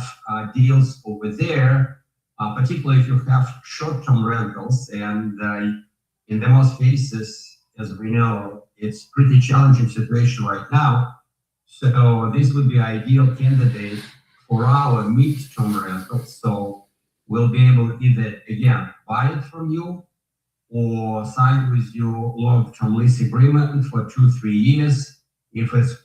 deals over there, particularly if you have short-term rentals, and in the most cases, as we know, it's pretty challenging situation right now. So this would be ideal candidate for our mid-term rentals. So we'll be able to either, again, buy it from you or sign with you long-term lease agreement for 2-3 years. If it's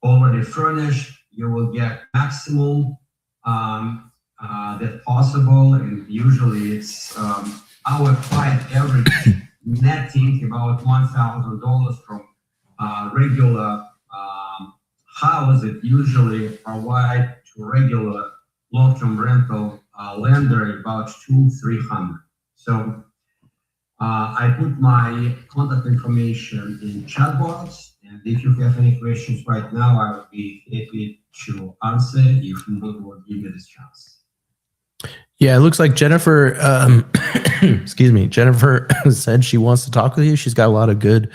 already furnished, you will get maximum that possible, and usually it's our client average netting about $1,000 from regular house that usually provide to regular long-term rental lender about $200-300. So I put my contact information in chat box, and if you have any questions right now, I would be happy to answer if you will give me this chance. Yeah, it looks like Jennifer, excuse me, Jennifer said she wants to talk with you. She's got a lot of good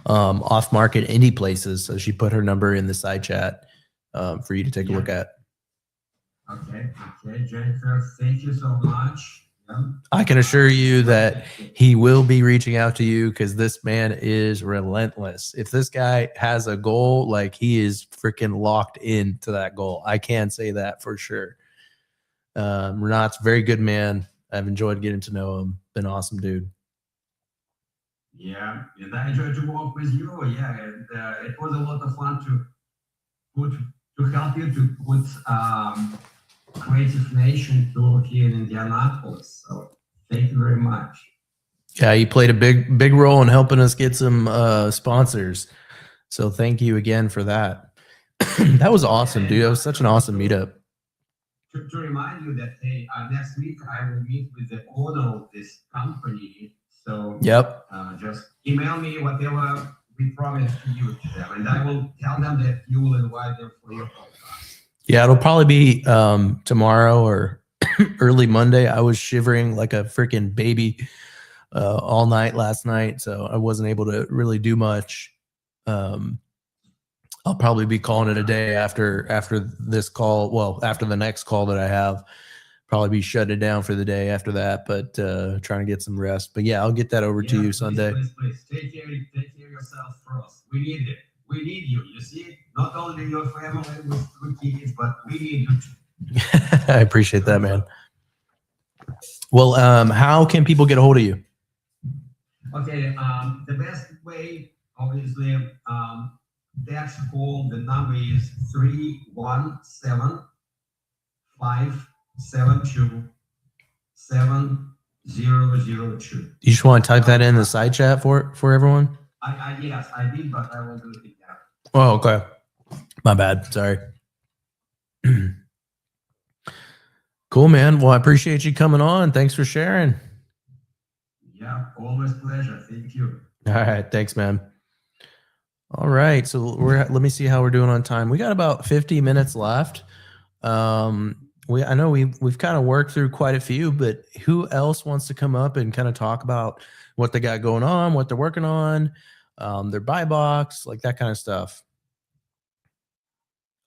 off-market indie places, so she put her number in the side chat for you to take a look at. Okay, Jennifer, thank you so much. I can assure you that he will be reaching out to you because this man is relentless. If this guy has a goal, like he is freaking locked into that goal. I can say that for sure. Renat's a very good man. I've enjoyed getting to know him. Been awesome, dude. Yeah, and I enjoyed to work with you. Yeah, and it was a lot of fun to help you to put Creative Nation to here in Indianapolis. So thank you very much. Yeah, you played a big role in helping us get some sponsors. So thank you again for that. That was awesome, dude. That was such an awesome meetup. To remind you that, hey, next week I will meet with the owner of this company. So Yep. just email me whatever we promised to you to them, and I will tell them that you will invite them for your podcast. Yeah, it'll probably be tomorrow or early Monday. I was shivering like a freaking baby all night last night, so I wasn't able to really do much. I'll probably be calling it a day after this call. Well, after the next call that I have, probably be shutting it down for the day after that. But trying to get some rest. But yeah, I'll get that over to you Sunday. Please take care of yourself first. We need it. We need you. You see, not only your family with kids, but we need you too. I appreciate that, man. Well, how can people get a hold of you? Okay, the best way, obviously, that's called, the number is 317-572-7002. You just want to type that in the side chat for everyone? Yes, I did, but I will do it again. Oh, okay. My bad. Sorry. Cool, man. Well, I appreciate you coming on. Thanks for sharing. Yeah, always pleasure. Thank you. All right. Thanks, man. All right. So let me see how we're doing on time. We got about 50 minutes left. I know we've kind of worked through quite a few, but who else wants to come up and kind of talk about what they got going on, what they're working on, their buy box, like that kind of stuff?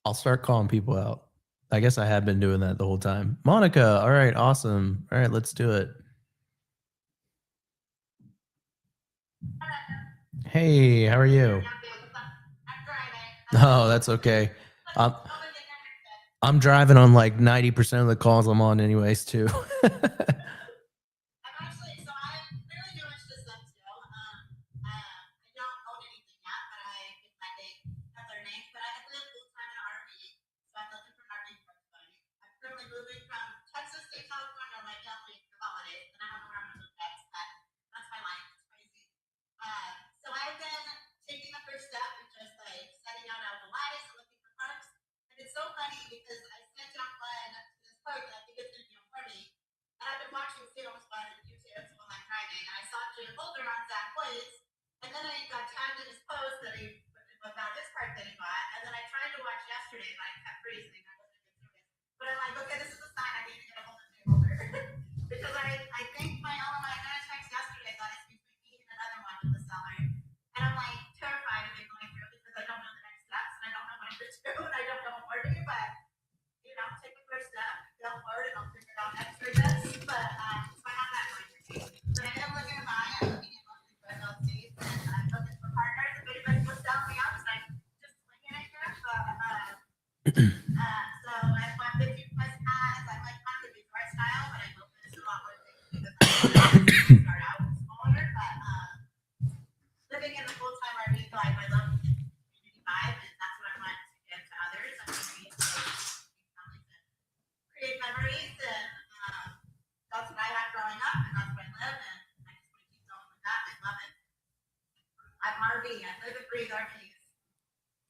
I'll start calling people out. I guess I have been doing that the whole time. Monica. All right. Awesome. All right. Let's do it. Hey, how are you? Oh, that's okay. I'm driving on like 90% of the calls I'm on anyways too.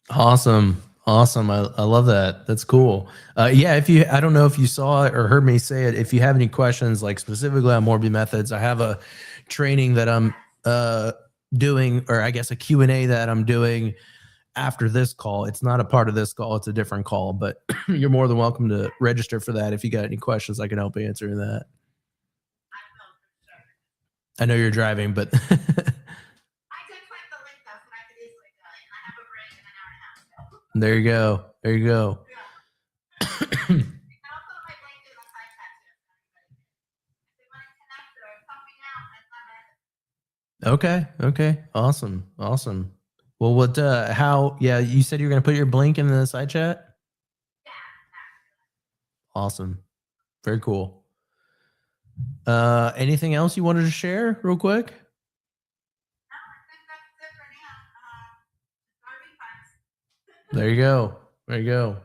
Awesome. Awesome. I love that. That's cool. Yeah, I don't know if you saw it or heard me say it. If you have any questions, like specifically on Morby methods, I have a training that I'm doing, or I guess a Q&A that I'm doing after this call. It's not a part of this call. It's a different call, but you're more than welcome to register for that. If you got any questions, I can help answer that. I know you're driving, but there you go. There you go. Okay. Okay. Awesome. Awesome. Well, yeah, you said you're going to put your link in the side chat? Awesome. Very cool. Anything else you wanted to share real quick? There you go. There you go.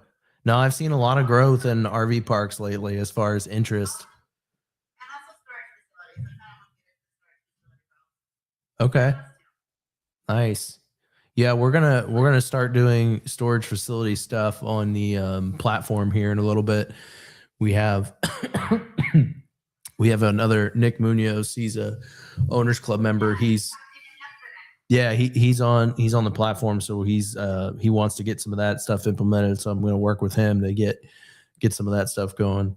No, I've seen a lot of growth in RV parks lately as far as interest. Okay. Nice. Yeah, we're gonna start doing storage facility stuff on the platform here in a little bit. We have we have another Nick Munoz. He's a owners club member. He's on the platform, so he wants to get some of that stuff implemented. So I'm going to work with him to get some of that stuff going.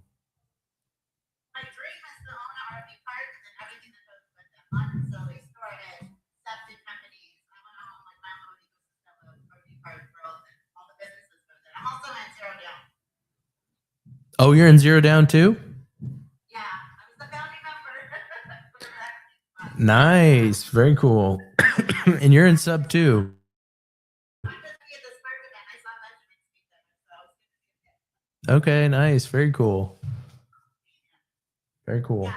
My dream is to own an RV park and everything that goes with it. Unnecessarily storage, septic companies. I want to own like my little ecosystem of RV park growth and all the businesses with it. I'm also at Zero Down. Oh, you're in Zero Down too? Yeah, I was the founding member. Nice, very cool. And you're in sub too. I'm just at this park event. I saw Benjamin speak there, so it's good to see him. Okay, nice, very cool. Very cool. Yeah,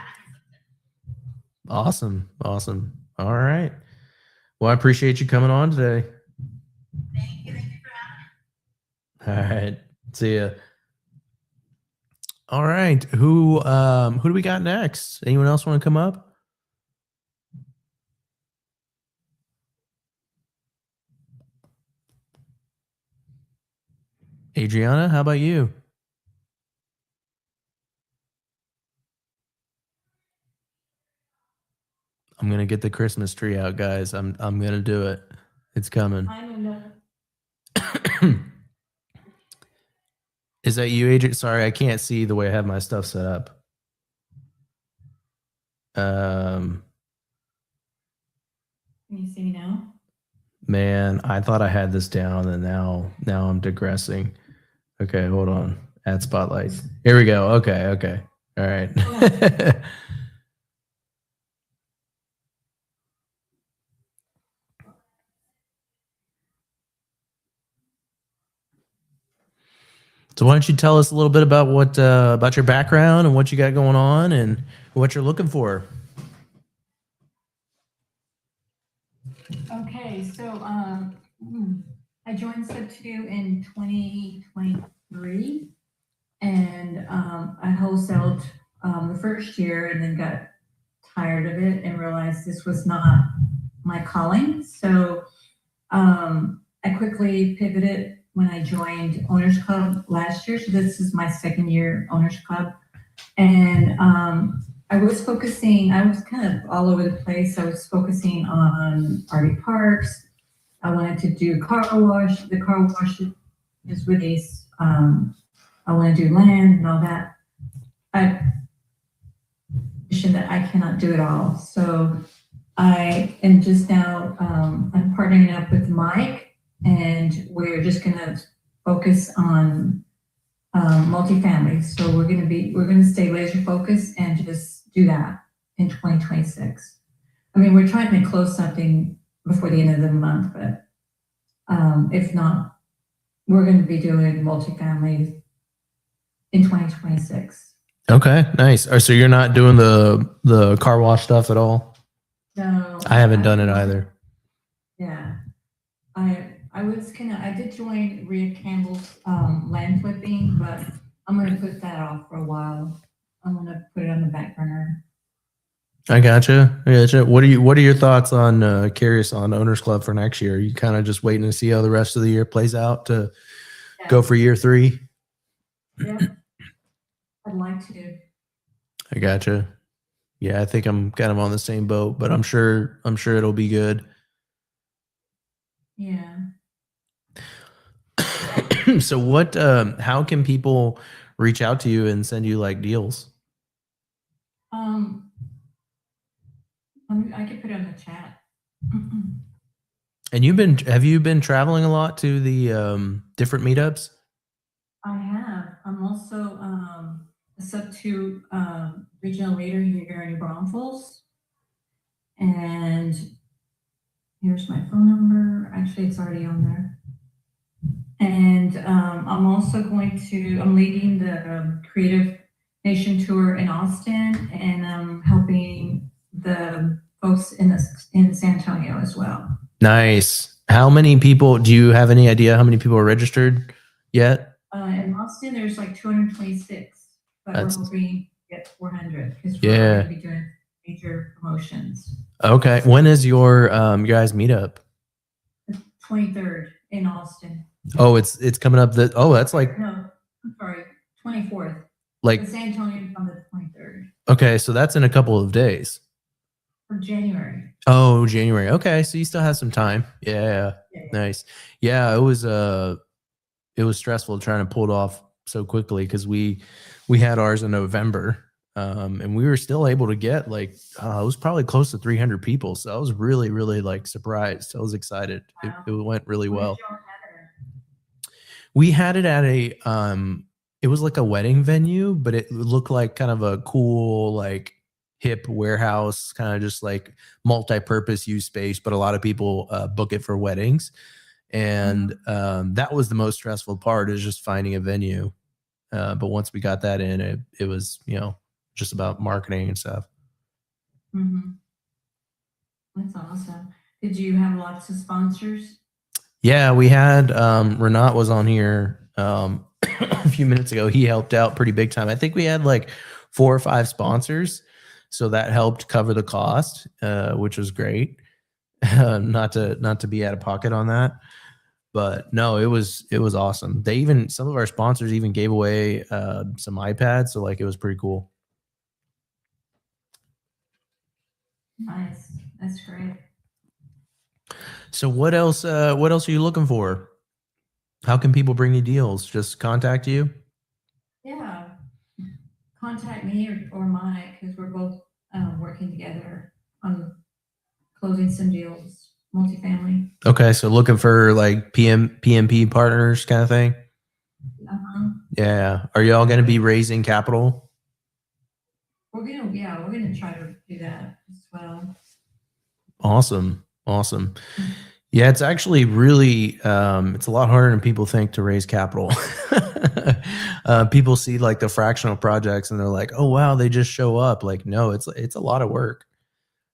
I'm excited. Awesome. All right. Well, I appreciate you coming on today. Thank you for having me. All right. See ya. All right. Who do we got next? Anyone else want to come up? Adriana, how about you? I'm gonna get the Christmas tree out, guys. I'm gonna do it. It's coming. Is that you, Adrian? Sorry, I can't see the way I have my stuff set up. Can you see me now? Man, I thought I had this down, and now I'm digressing. Okay, hold on. Add spotlight. Here we go. Okay. All right. So why don't you tell us a little bit about what about your background and what you got going on and what you're looking for? Okay, so I joined Sub 2 in 2023, and I wholesaled the first year and then got tired of it and realized this was not my calling. So I quickly pivoted when I joined Owners Club last year. So this is my second year Owners Club. And I was kind of all over the place. I was focusing on RV parks. I wanted to do car wash. The car wash is really, I want to do land and all that. That I cannot do it all. So I am just now, I'm partnering up with Mike, and we're just going to focus on multifamily. So we're going to stay laser focused and just do that in 2026. I mean, we're trying to close something before the end of the month, but if not, we're going to be doing multifamily in 2026. Okay, nice. So you're not doing the car wash stuff at all? No, I haven't done it either. Yeah, I did join Rhea Campbell's land flipping, but I'm going to put that off for a while. I'm going to put it on the back burner. I gotcha. What are your thoughts on curious on Owners Club for next year? You kind of just waiting to see how the rest of the year plays out to go for year 3? Yeah, I'd like to. I gotcha. Yeah, I think I'm kind of on the same boat, but I'm sure it'll be good. Yeah. So what how can people reach out to you and send you like deals? I could put it on the chat. And have you been traveling a lot to the different meetups? I have. I'm also a Sub 2 regional leader here in New Braunfels. And here's my phone number. Actually, it's already on there. And I'm also I'm leading the Creative Nation Tour in Austin, and I'm helping the folks in San Antonio as well. Nice. How many people, do you have any idea how many people are registered yet? In Austin, there's like 226, but we're hoping to get 400 because we're going to be doing major promotions. Okay. When is your guys meetup? The 23rd in Austin. Oh, it's coming up that, oh, that's like, No, I'm sorry, 24th. like, The San Antonio's on the 23rd okay, so that's in a couple of days. for January. Oh, January. Okay, so you still have some time. Yeah, Yeah. nice. Yeah, it was stressful trying to pull it off so quickly because we had ours in November, and we were still able to get like it was probably close to 300 people. So I was really, really like surprised. I was excited. Wow. It went really Where well. did y'all have it? We had it at a it was like a wedding venue, but it looked like kind of a cool, like hip warehouse, kind of just like multi-purpose use space, but a lot of people book it for weddings. And that was the most stressful part, is just finding a venue. But once we got that in, it was, just about marketing and stuff. Mm-hmm. That's awesome. Did you have lots of sponsors? Yeah, we had Renat was on here a few minutes ago. He helped out pretty big time. I think we had like 4 or 5 sponsors, so that helped cover the cost, which was great. Not to be out of pocket on that, but no, it was awesome. Some of our sponsors even gave away some iPads, so like it was pretty cool. Nice. That's great. So what else are you looking for? How can people bring you deals? Just contact you? Yeah. Contact me or Mike, because we're both working together on closing some deals, multifamily. Okay, so looking for like PMP partners kind of thing? Uh-huh. Yeah. Are y'all going to be raising capital? We're gonna try to do that as well. Awesome. Yeah, it's actually really it's a lot harder than people think to raise capital. People see like the fractional projects and they're like, oh wow, they just show up. Like, no, it's a lot of work.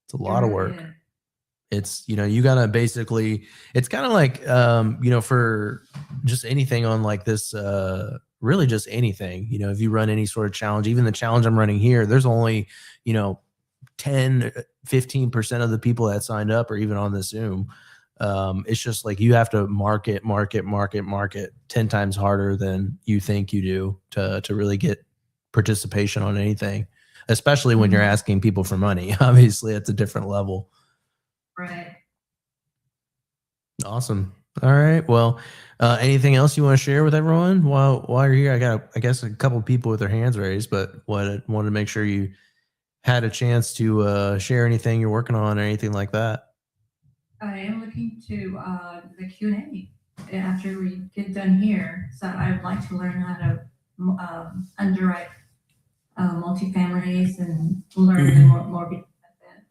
It's a lot of work. Yeah. It's, you gotta basically, it's kind of like for just anything on like this really just anything, if you run any sort of challenge, even the challenge I'm running here, there's only 10-15% of the people that signed up are even on the Zoom. It's just like you have to market 10 times harder than you think you do to really get participation on anything, especially when you're asking people for money. Obviously, it's a different level. Right. Awesome. All right. Well, anything else you want to share with everyone while you're here? I got, I guess, a couple of people with their hands raised, but wanted to make sure you had a chance to share anything you're working on or anything like that. I am looking to the Q&A after we get done here. So I'd like to learn how to underwrite multifamilies and learn more about that.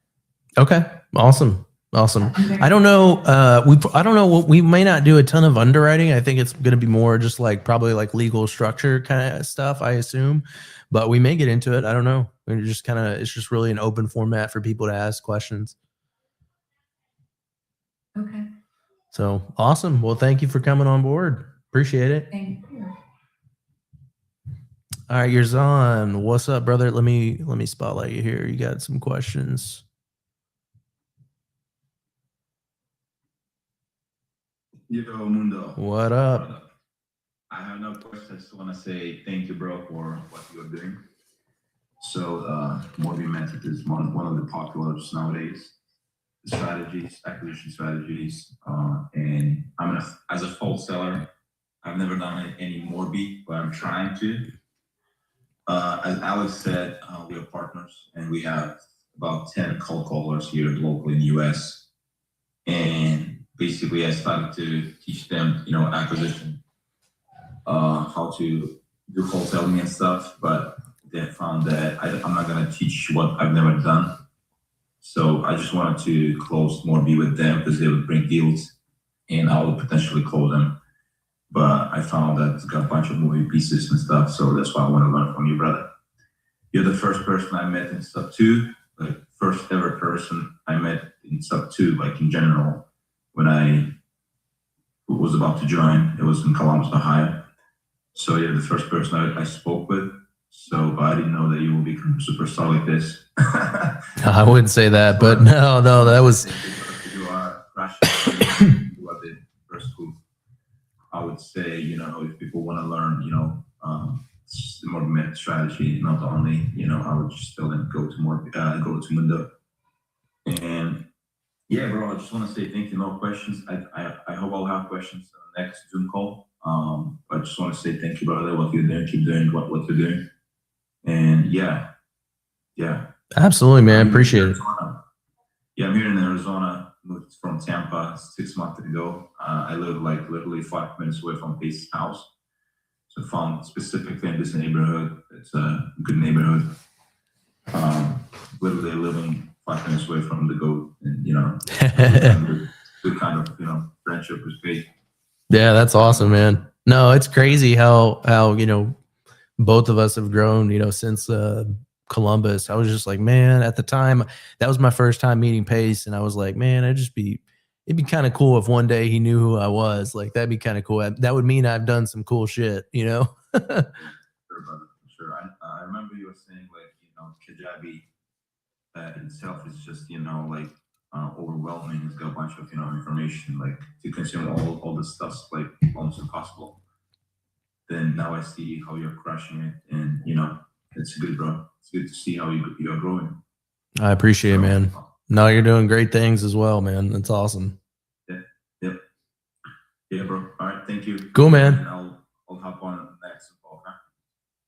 Okay. Awesome. I don't know. I don't know. We may not do a ton of underwriting. I think it's going to be more just like probably like legal structure kind of stuff, I assume, but we may get into it. I don't know. We're just it's just really an open format for people to ask questions. Okay. So awesome. Well, thank you for coming on board. Appreciate it. Thank you. All right, Yerzan, what's up, brother? Let me spotlight you here. You got some questions. Yo, Mundo. What up? I have no questions. I just want to say thank you, bro, for what you're doing. So, mortgage method is one of the popular nowadays. Strategies, acquisition strategies, and as a wholesaler, I've never done any mortgage, but I'm trying to. As Alex said, we are partners, and we have about 10 cold callers here locally in the US. And basically, I started to teach them, acquisition, how to do wholesaling and stuff. But they found that I'm not gonna teach what I've never done. So I just wanted to close more deals with them because they would bring deals, and I would potentially close them. But I found that it's got a bunch of moving pieces and stuff, so that's why I want to learn from you, brother. You're the first person I met in sub 2, like first ever person I met in sub 2, like in general, when I was about to join. It was in Columbus, Ohio. So you're the first person I spoke with. So I didn't know that you will become a superstar like this. I wouldn't say that, but no, that was. You are crashing. I would say, you know, if people want to learn, you know, more meta strategy, not only, you know, I would just tell them go to Mundo. And yeah, bro, I just want to say thank you. No questions. I hope I'll have questions on the next Zoom call. I just want to say thank you, brother. What you're doing, keep doing what you're doing. And yeah. Absolutely, man. I'm Appreciate it. Arizona. Yeah, I'm here in Arizona. Moved from Tampa 6 months ago. I live like literally 5 minutes away from Pace's house. So found specifically in this neighborhood. It's a good neighborhood. Literally living 5 minutes away from the goat, and you know, good kind of, you know, friendship with Pace. Yeah, that's awesome, man. No, it's crazy how you know, both of us have grown, you know, since Columbus. I was just like, man, at the time, that was my first time meeting Pace, and I was like, man, it'd be kind of cool if one day he knew who I was. Like, that'd be kind of cool. That would mean I've done some cool shit, you know? Sure, brother, sure. I remember you were saying, like, you know, Kajabi itself is just, you know, like overwhelming. It's got a bunch of, you know, information, like to consume all this stuff, like almost impossible. Then now I see how you're crushing it, and you know, it's good, bro. It's good to see how you're growing. I appreciate it, man. No, you're doing great things as well, man. That's awesome. Yeah, bro. All right, thank you. Cool, man. And I'll hop on the next call. Okay?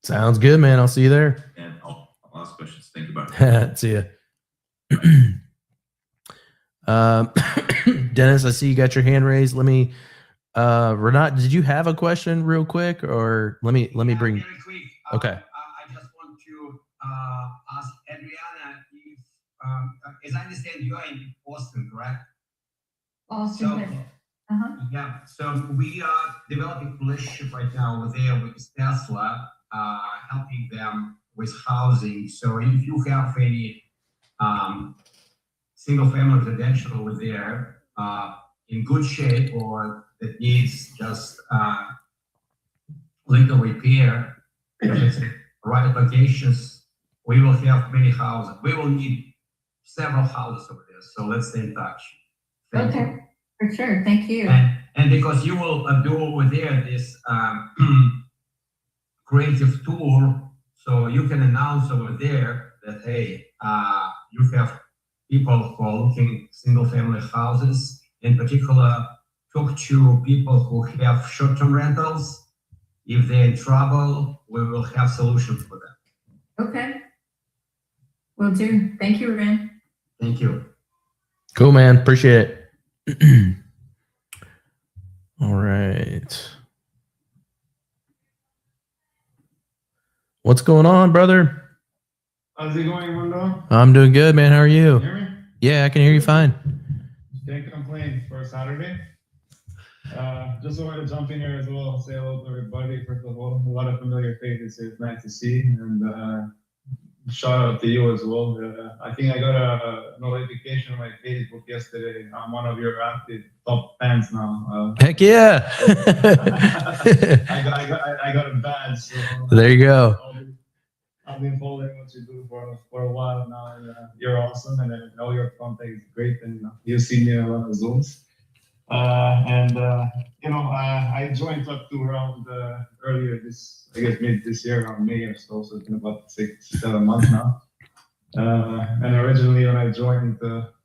Sounds good, man. I'll see you there. And I'll ask questions. Think about it. See ya. Dennis, I see you got your hand raised. Let me, Renat, did you have a question real quick, or let me bring? Very quick. Okay. I just want to ask Adriana if, as I understand, you are in Austin, correct? Austin, So- Texas. Yeah, so we are developing a relationship right now with Tesla, helping them with housing. So if you have any single family residential over there in good shape or that needs just little repair, if it's the right locations, we will have many houses. We will need several houses over there. So let's stay in touch. Thank you. Okay, for sure. Thank you. And because you will do over there this creative tour, so you can announce over there that, hey, you have people who are looking single family houses, in particular, talk to people who have short-term rentals. If they're in trouble, we will have solutions for them. Okay. Will do. Thank you, Ren. Thank you. Cool, man. Appreciate it. All right. What's going on, brother? How's it going, Mundo? I'm doing good, man. How are you? Can you hear me? Yeah, I can hear you fine. Can't complain for a Saturday. Just wanted to jump in here as well, say hello to everybody. First of all, a lot of familiar faces. It's nice to see, and shout out to you as well. I think I got a notification on my Facebook yesterday. I'm one of your active top fans now. Heck yeah. I got a badge. So, There you go. I've been following what you do for a while now, and you're awesome, and I know your content is great, and you see me in a lot of Zooms. I joined Top 2 around earlier mid this year, around May or so, so it's been about 6-7 months now. And originally when I joined,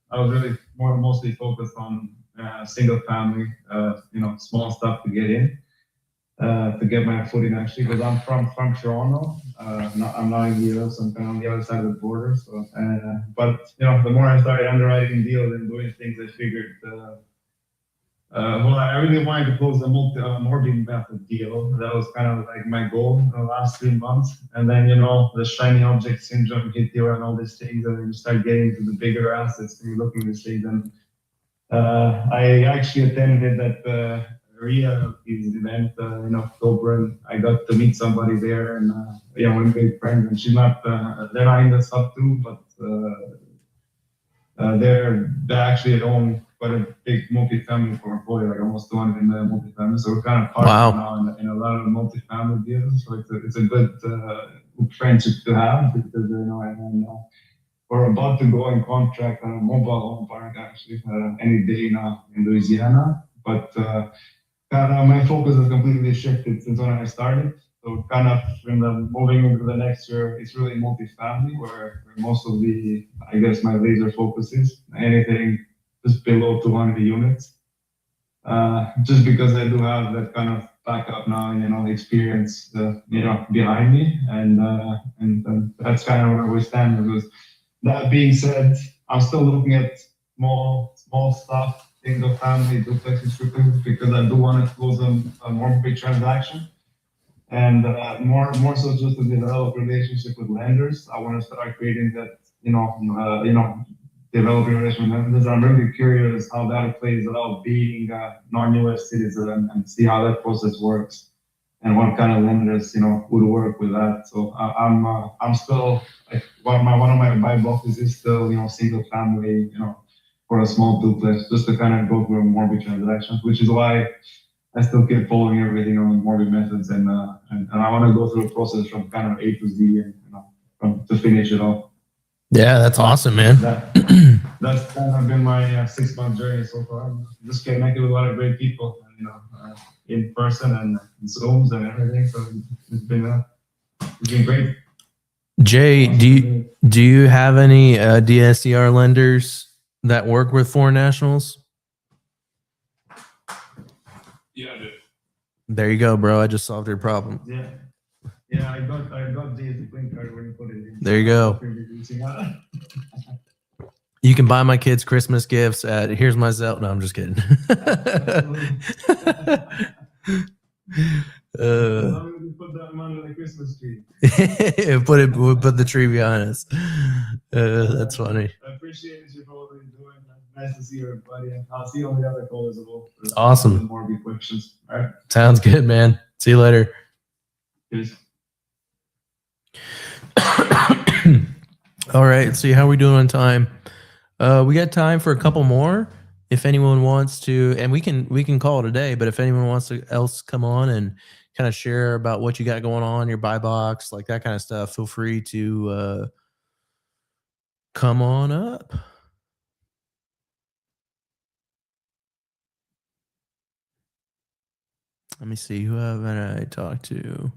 I was really mostly focused on single family, small stuff to get in. To get my footing actually, because I'm from Toronto. I'm not in the US, I'm kind of on the other side of the border. So, but the more I started underwriting deals and doing things, I figured, I really wanted to close a mortgage method deal. That was kind of like my goal in the last 3 months. And then the shiny object syndrome hit you and all these things, and then you start getting into the bigger assets and you're looking at these things. And I actually attended that. RIA event in October, and I got to meet somebody there, and one great friend. And she's not, they're not in the sub 2, but they actually own quite a big multifamily portfolio, like almost 200 in the multifamily. So we're kind of partnering now in a lot of multifamily deals. So it's a good friendship to have, because we're about to go in contract on a mobile home park actually any day now in Louisiana, but. kind of my focus has completely shifted since when I started. So kind of moving into the next year, it's really multifamily where most of the, I guess, my laser focus is. Anything just below 200 units. Just because I do have that kind of backup now, experience, behind me, and that's kind of where we stand. Because that being said, I'm still looking at small stuff, single family, duplexes, triplexes, because I do want to close a more big transaction, and more so just to develop relationship with lenders. I want to start creating that, developing relationship with lenders. I'm really curious how that plays out being a non-US citizen and see how that process works and what kind of lenders, would work with that. So I'm still like one of my buy boxes is still, single family, for a small duplex, just to kind of go through mortgage transactions, which is why I still keep following everything on mortgage methods, and I want to go through a process from kind of A to Z, and from to finish it all. Yeah, that's awesome, man. That's kind of been my 6-month journey so far. Just connected with a lot of great people, in person and Zooms and everything. So it's been great. Jay, do you have any DSCR lenders that work with foreign nationals? Yeah, I do. There you go, bro. I just solved your problem. Yeah, I got the green card when you put it in. There you go. You can buy my kids Christmas gifts at here's my Zelle. No, I'm just kidding. Put that money on the Christmas tree. We'll put the tree behind us. That's funny. I appreciate you for what you're doing. Nice to see everybody. I'll see you on the other call as well. Awesome. More big questions. All right. Sounds good, man. See you later. Cheers. All right. See how we doing on time. We got time for a couple more. If anyone wants to, and we can call it a day, but if anyone wants to else come on and kind of share about what you got going on, your buy box, like that kind of stuff, feel free to come on up. Let me see, who haven't I talked to?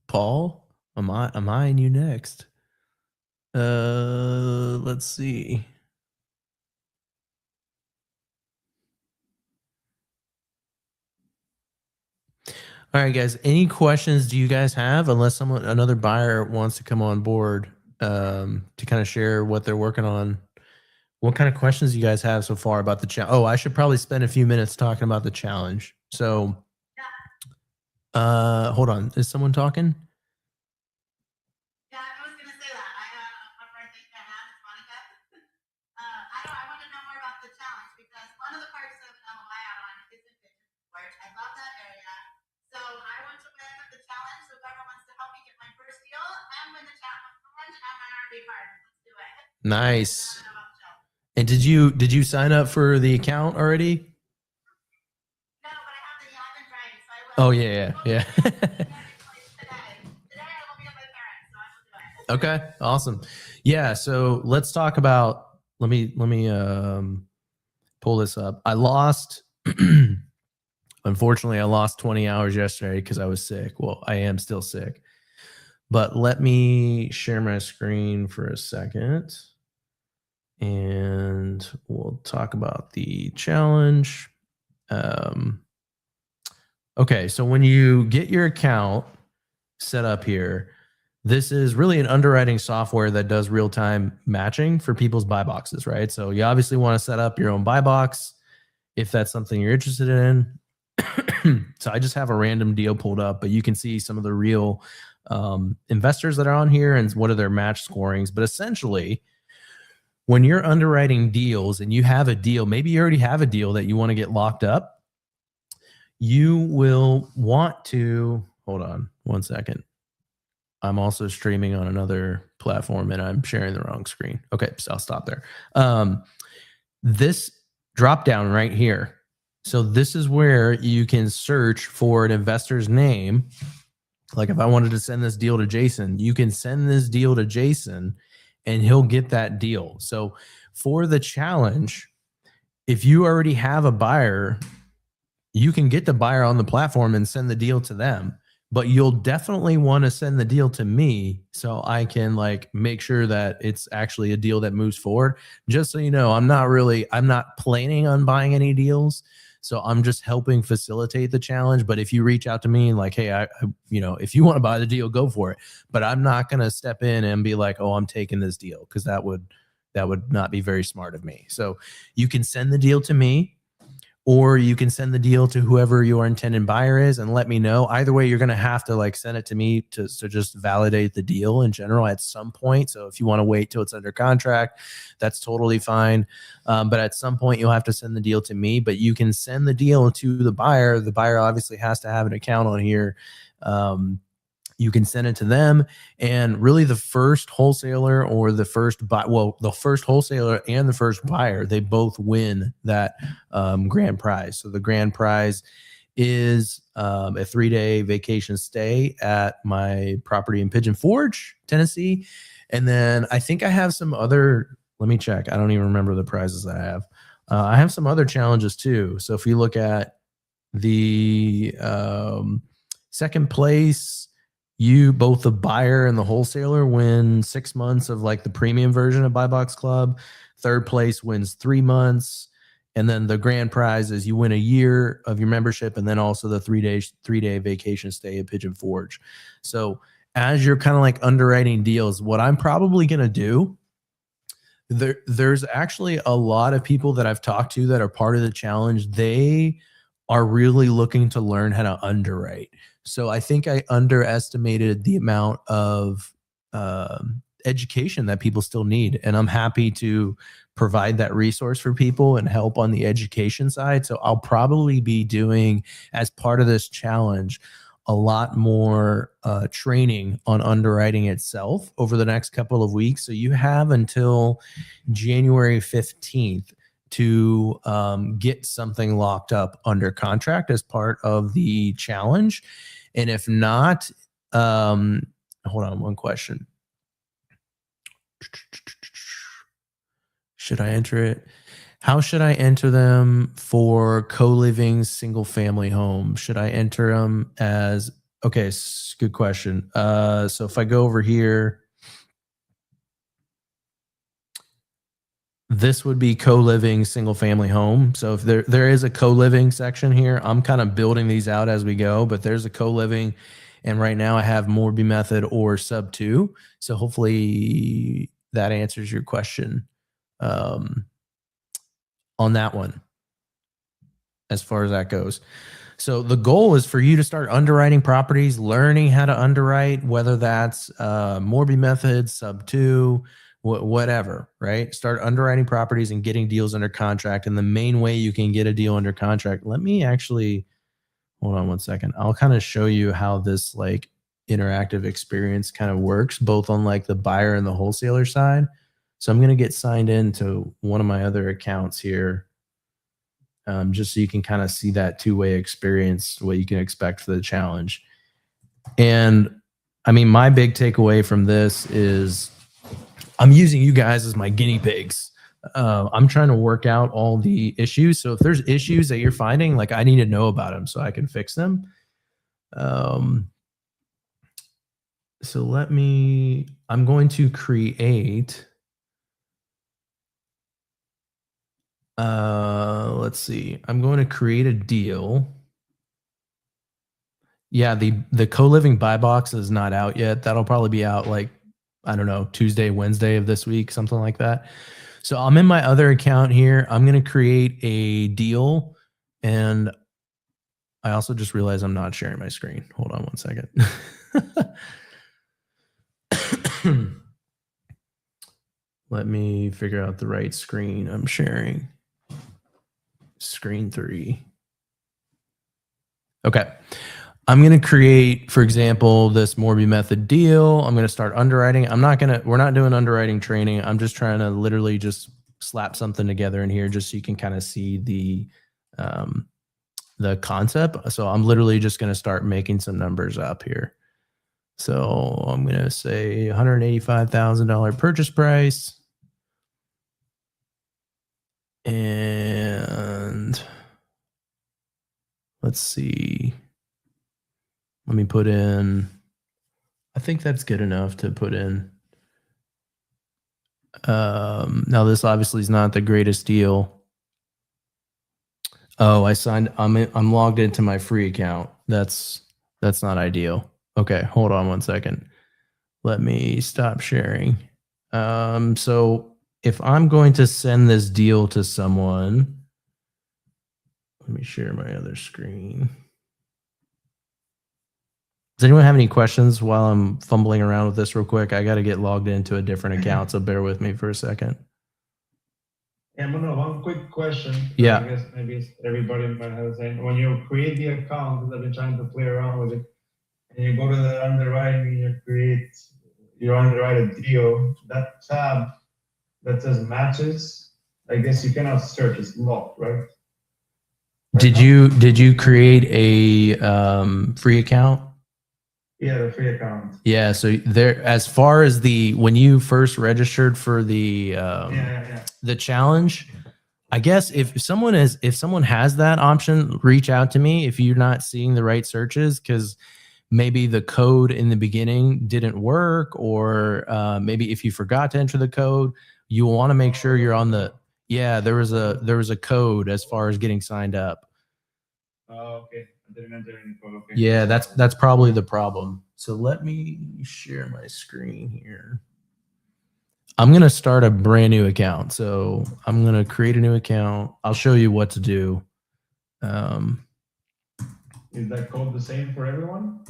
Paul, am I and you next? Let's see. All right, guys. Any questions do you guys have? Unless another buyer wants to come on board to kind of share what they're working on. What kind of questions do you guys have so far about the challenge? Oh, I should probably spend a few minutes talking about the challenge. So, hold on. Is someone talking? Yeah, I was gonna say that. I think I have is Monica. I want to know more about the challenge because one of the parts of an LOI on is in Pittsburgh. I love that area. So I want to win the challenge. So whoever wants to help me get my first deal and win the challenge and my RV card. Let's do it. Nice. And did you sign up for the account already? No, but I have the I've been driving, so I will. Oh yeah. Okay, awesome. Yeah, so let's talk about. Let me pull this up. Unfortunately, I lost 20 hours yesterday because I was sick. Well, I am still sick. But let me share my screen for a second. And we'll talk about the challenge. Okay, so when you get your account set up here, this is really an underwriting software that does real-time matching for people's buy boxes, right? So you obviously want to set up your own buy box if that's something you're interested in. So I just have a random deal pulled up, but you can see some of the real investors that are on here and what are their match scorings. But essentially, when you're underwriting deals and you have a deal, maybe you already have a deal that you want to get locked up, you will want to, hold on one second. I'm also streaming on another platform and I'm sharing the wrong screen. Okay, so I'll stop there. This drop down right here. So this is where you can search for an investor's name. Like if I wanted to send this deal to Jason, you can send this deal to Jason and he'll get that deal. So for the challenge, if you already have a buyer, you can get the buyer on the platform and send the deal to them, but you'll definitely want to send the deal to me so I can like make sure that it's actually a deal that moves forward. Just so you know, I'm not planning on buying any deals. So I'm just helping facilitate the challenge. But if you reach out to me like, hey, if you want to buy the deal, go for it. But I'm not going to step in and be like, oh, I'm taking this deal, because that would not be very smart of me. So you can send the deal to me, or you can send the deal to whoever your intended buyer is and let me know. Either way, you're going to have to like send it to me to just validate the deal in general at some point. So if you want to wait till it's under contract, that's totally fine. But at some point you'll have to send the deal to me, but you can send the deal to the buyer. The buyer obviously has to have an account on here. You can send it to them, and really the first wholesaler or the first the first wholesaler and the first buyer, they both win that grand prize. So the grand prize is a 3-day vacation stay at my property in Pigeon Forge, Tennessee. And then I think I have some other, let me check. I don't even remember the prizes I have. I have some other challenges too. So if you look at the second place, both the buyer and the wholesaler win 6 months of like the premium version of Buy Box Club. Third place wins 3 months. And then the grand prize is you win a year of your membership, and then also the 3-day vacation stay at Pigeon Forge. So as you're kind of like underwriting deals, what I'm probably going to do, there's actually a lot of people that I've talked to that are part of the challenge. They are really looking to learn how to underwrite. So I think I underestimated the amount of education that people still need. And I'm happy to provide that resource for people and help on the education side. So I'll probably be doing, as part of this challenge, a lot more training on underwriting itself over the next couple of weeks. So you have until January 15th to get something locked up under contract as part of the challenge. And if not, hold on, one question. Should I enter it? How should I enter them for co-living single family home? Should I enter them as, okay, good question. So if I go over here, this would be co-living single family home. So if there is a co-living section here, I'm kind of building these out as we go, but there's a co-living, and right now I have Morby method or sub 2. So hopefully that answers your question on that one as far as that goes. So the goal is for you to start underwriting properties, learning how to underwrite, whether that's Morby method, sub 2, whatever, right? Start underwriting properties and getting deals under contract. And the main way you can get a deal under contract, let me actually, hold on one second. I'll kind of show you how this like interactive experience kind of works, both on like the buyer and the wholesaler side. So I'm going to get signed into one of my other accounts here, just so you can kind of see that two-way experience, what you can expect for the challenge. And I mean, my big takeaway from this is I'm using you guys as my guinea pigs. I'm trying to work out all the issues. So if there's issues that you're finding, like I need to know about them so I can fix them. So I'm going to create, let's see, I'm going to create a deal. Yeah, the co-living buy box is not out yet. That'll probably be out like, I don't know, Tuesday, Wednesday of this week, something like that. So I'm in my other account here. I'm going to create a deal. And I also just realized I'm not sharing my screen. Hold on one second. Let me figure out the right screen I'm sharing. Screen 3. Okay. I'm going to create, for example, this Morby method deal. I'm going to start underwriting. We're not doing underwriting training. I'm just trying to literally just slap something together in here just so you can kind of see the concept. So I'm literally just going to start making some numbers up here. So I'm going to say $185,000 purchase price. And let's see. Let me put in, I think that's good enough to put in. Now this obviously is not the greatest deal. Oh, I'm logged into my free account. That's not ideal. Okay, hold on one second. Let me stop sharing. So if I'm going to send this deal to someone, let me share my other screen. Does anyone have any questions while I'm fumbling around with this real quick? I got to get logged into a different account, so bear with me for a second. Yeah, Manuel, one quick question. Yeah. I guess maybe it's everybody might have the same. When you create the account, because I've been trying to play around with it, and you go to the underwriting and you underwrite a deal, that tab that says matches, I guess you cannot search, it's locked, right? Did you create a free account? Yeah, the free account. Yeah, so there, as far as when you first registered for the the challenge, I guess if someone has that option, reach out to me if you're not seeing the right searches, because maybe the code in the beginning didn't work, or maybe if you forgot to enter the code, you want to make sure you're on the, there was a code as far as getting signed up. Oh, okay. I didn't enter any code. Okay. Yeah, that's probably the problem. So let me share my screen here. I'm going to start a brand new account. So I'm going to create a new account. I'll show you what to do. Is that code the same for everyone?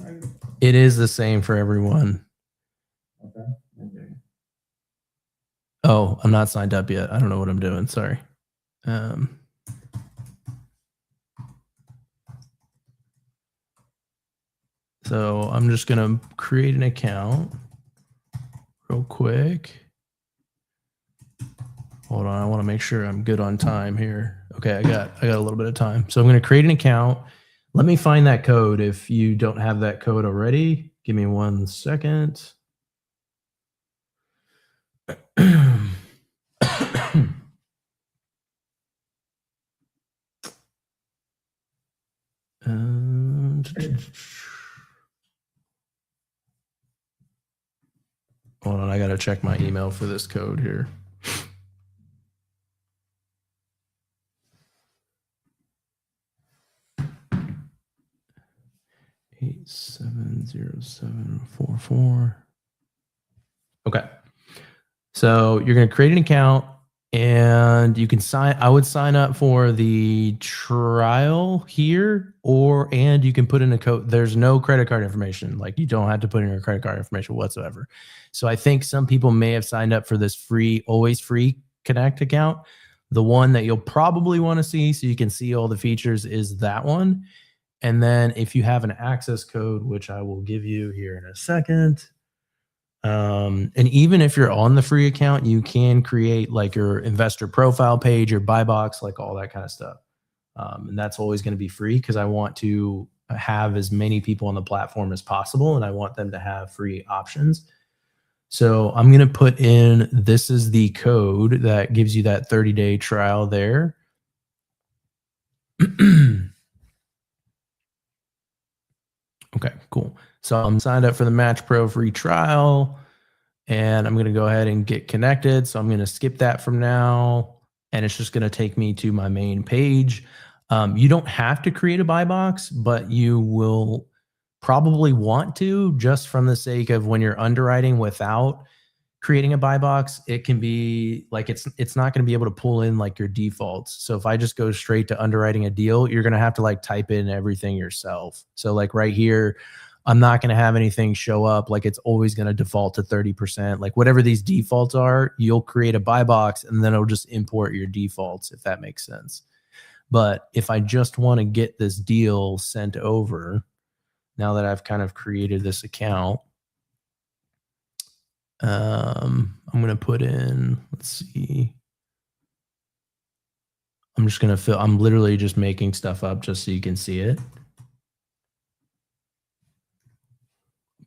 It is the same for everyone. Okay. Oh, I'm not signed up yet. I don't know what I'm doing. Sorry. So I'm just going to create an account real quick. Hold on. I want to make sure I'm good on time here. Okay. I got a little bit of time. So I'm going to create an account. Let me find that code. If you don't have that code already, give me 1 second. Hold on, I gotta check my email for this code here. $870744. Okay. So you're gonna create an account, and you can I would sign up for the trial here, and you can put in a code. There's no credit card information. Like, you don't have to put in your credit card information whatsoever. So I think some people may have signed up for this free, always free Connect account. The one that you'll probably want to see so you can see all the features is that one. And then if you have an access code, which I will give you here in a second. And even if you're on the free account, you can create like your investor profile page, your buy box, like all that kind of stuff. And that's always going to be free, because I want to have as many people on the platform as possible, and I want them to have free options. So I'm going to put in, this is the code that gives you that 30-day trial there. Okay, cool. So I'm signed up for the Match Pro free trial, and I'm going to go ahead and get connected. So I'm going to skip that from now, and it's just going to take me to my main page. You don't have to create a buy box, but you will probably want to, just from the sake of when you're underwriting without creating a buy box, it can be like, it's not going to be able to pull in like your defaults. So if I just go straight to underwriting a deal, you're going to have to like type in everything yourself. So like right here, I'm not going to have anything show up. Like, it's always going to default to 30%. Like, whatever these defaults are, you'll create a buy box and then it'll just import your defaults, if that makes sense. But if I just want to get this deal sent over, now that I've kind of created this account, I'm going to put in, let's see. I'm just going to I'm literally just making stuff up just so you can see it.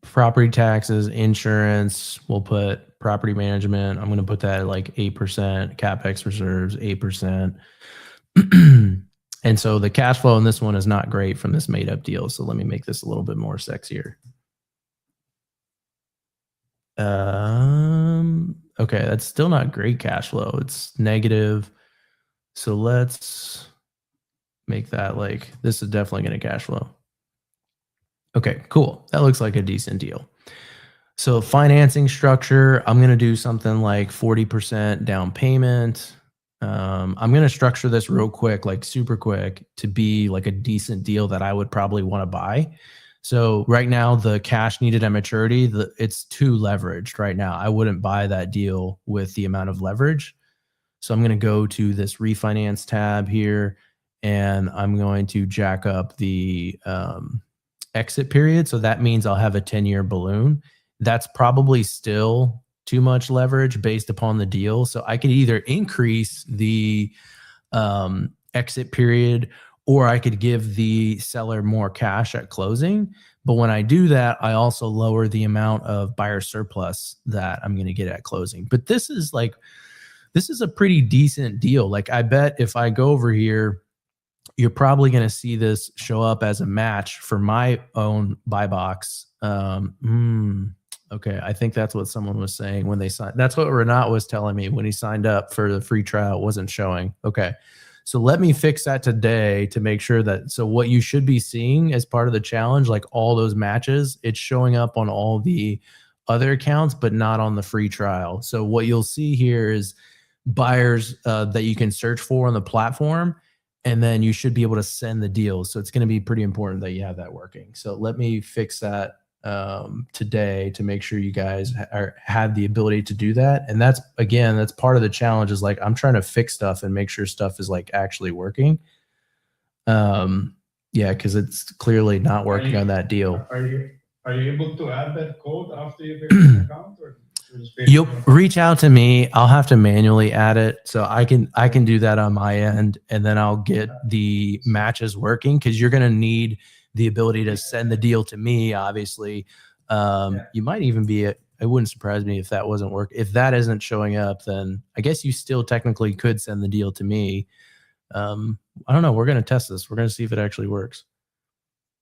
Property taxes, insurance, we'll put property management, I'm going to put that at like 8%, CapEx reserves, 8%. And so the cash flow in this one is not great from this made up deal. So let me make this a little bit more sexier. Okay, that's still not great cash flow. It's negative. So let's make that like, this is definitely going to cash flow. Okay, cool. That looks like a decent deal. So financing structure, I'm going to do something like 40% down payment. I'm going to structure this real quick, like super quick, to be like a decent deal that I would probably want to buy. So right now, the cash needed at maturity, it's too leveraged right now. I wouldn't buy that deal with the amount of leverage. So I'm going to go to this refinance tab here, and I'm going to jack up the exit period. So that means I'll have a 10-year balloon. That's probably still too much leverage based upon the deal. So I could either increase the exit period, or I could give the seller more cash at closing. But when I do that, I also lower the amount of buyer surplus that I'm going to get at closing. But this is a pretty decent deal. Like, I bet if I go over here, you're probably going to see this show up as a match for my own buy box. Okay, I think that's what someone was saying when they signed. That's what Renat was telling me when he signed up for the free trial. It wasn't showing. Okay, so let me fix that today to make sure that, so what you should be seeing as part of the challenge, like all those matches, it's showing up on all the other accounts, but not on the free trial. So what you'll see here is buyers that you can search for on the platform, and then you should be able to send the deals. So it's going to be pretty important that you have that working. So let me fix that today to make sure you guys have the ability to do that. And that's part of the challenge, is like, I'm trying to fix stuff and make sure stuff is like actually working. Yeah, because it's clearly not working on that deal. Are you able to add that code after you create an account, or you'll reach out to me? I'll have to manually add it, so I can do that on my end, and then I'll get the matches working, because you're going to need the ability to send the deal to me, obviously. You might even be it wouldn't surprise me if that wasn't work. If that isn't showing up, then I guess you still technically could send the deal to me. I don't know. We're going to test this. We're going to see if it actually works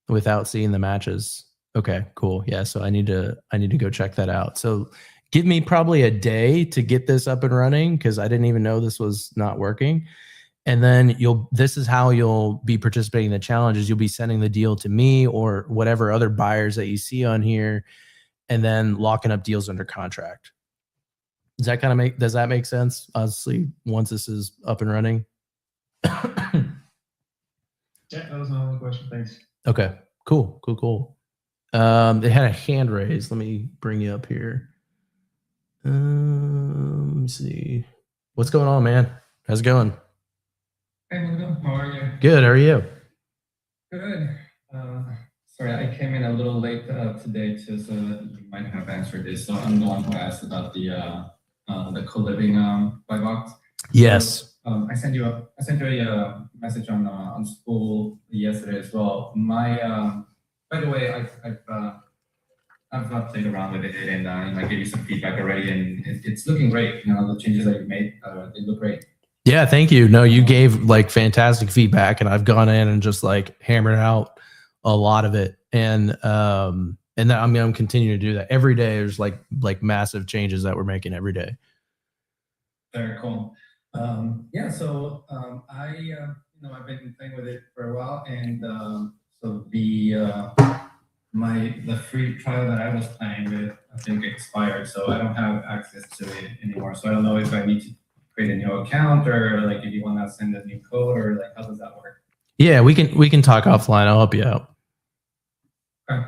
without seeing the matches. Okay, cool. Yeah, so I need to go check that out. So give me probably a day to get this up and running, because I didn't even know this was not working. And then this is how you'll be participating in the challenges. You'll be sending the deal to me or whatever other buyers that you see on here, and then locking up deals under contract. Does that make sense? Honestly, once this is up and running. Yeah, that was my only question. Thanks. Okay, cool. They had a hand raised. Let me bring you up here. Let me see. What's going on, man? How's it going? Hey, Mundo, how are you? Good. How are you? Good. Sorry, I came in a little late today too, so you might have answered this. So I'm the one who asked about the co-living buy box. Yes. So, I sent you a message on school yesterday as well. By the way, I've played around with it, and I gave you some feedback already, and it's looking great. The changes that you made, they look great. Yeah, thank you. No, you gave like fantastic feedback, and I've gone in and just like hammered out a lot of it. And I'm continuing to do that every day. There's like massive changes that we're making every day. Very cool. Yeah. So I've been playing with it for a while, and so the free trial that I was playing with, I think, expired, so I don't have access to it anymore. So I don't know if I need to create a new account, or like if you want to send a new code, or like how does that work? Yeah, we can talk offline. I'll help you out. Okay.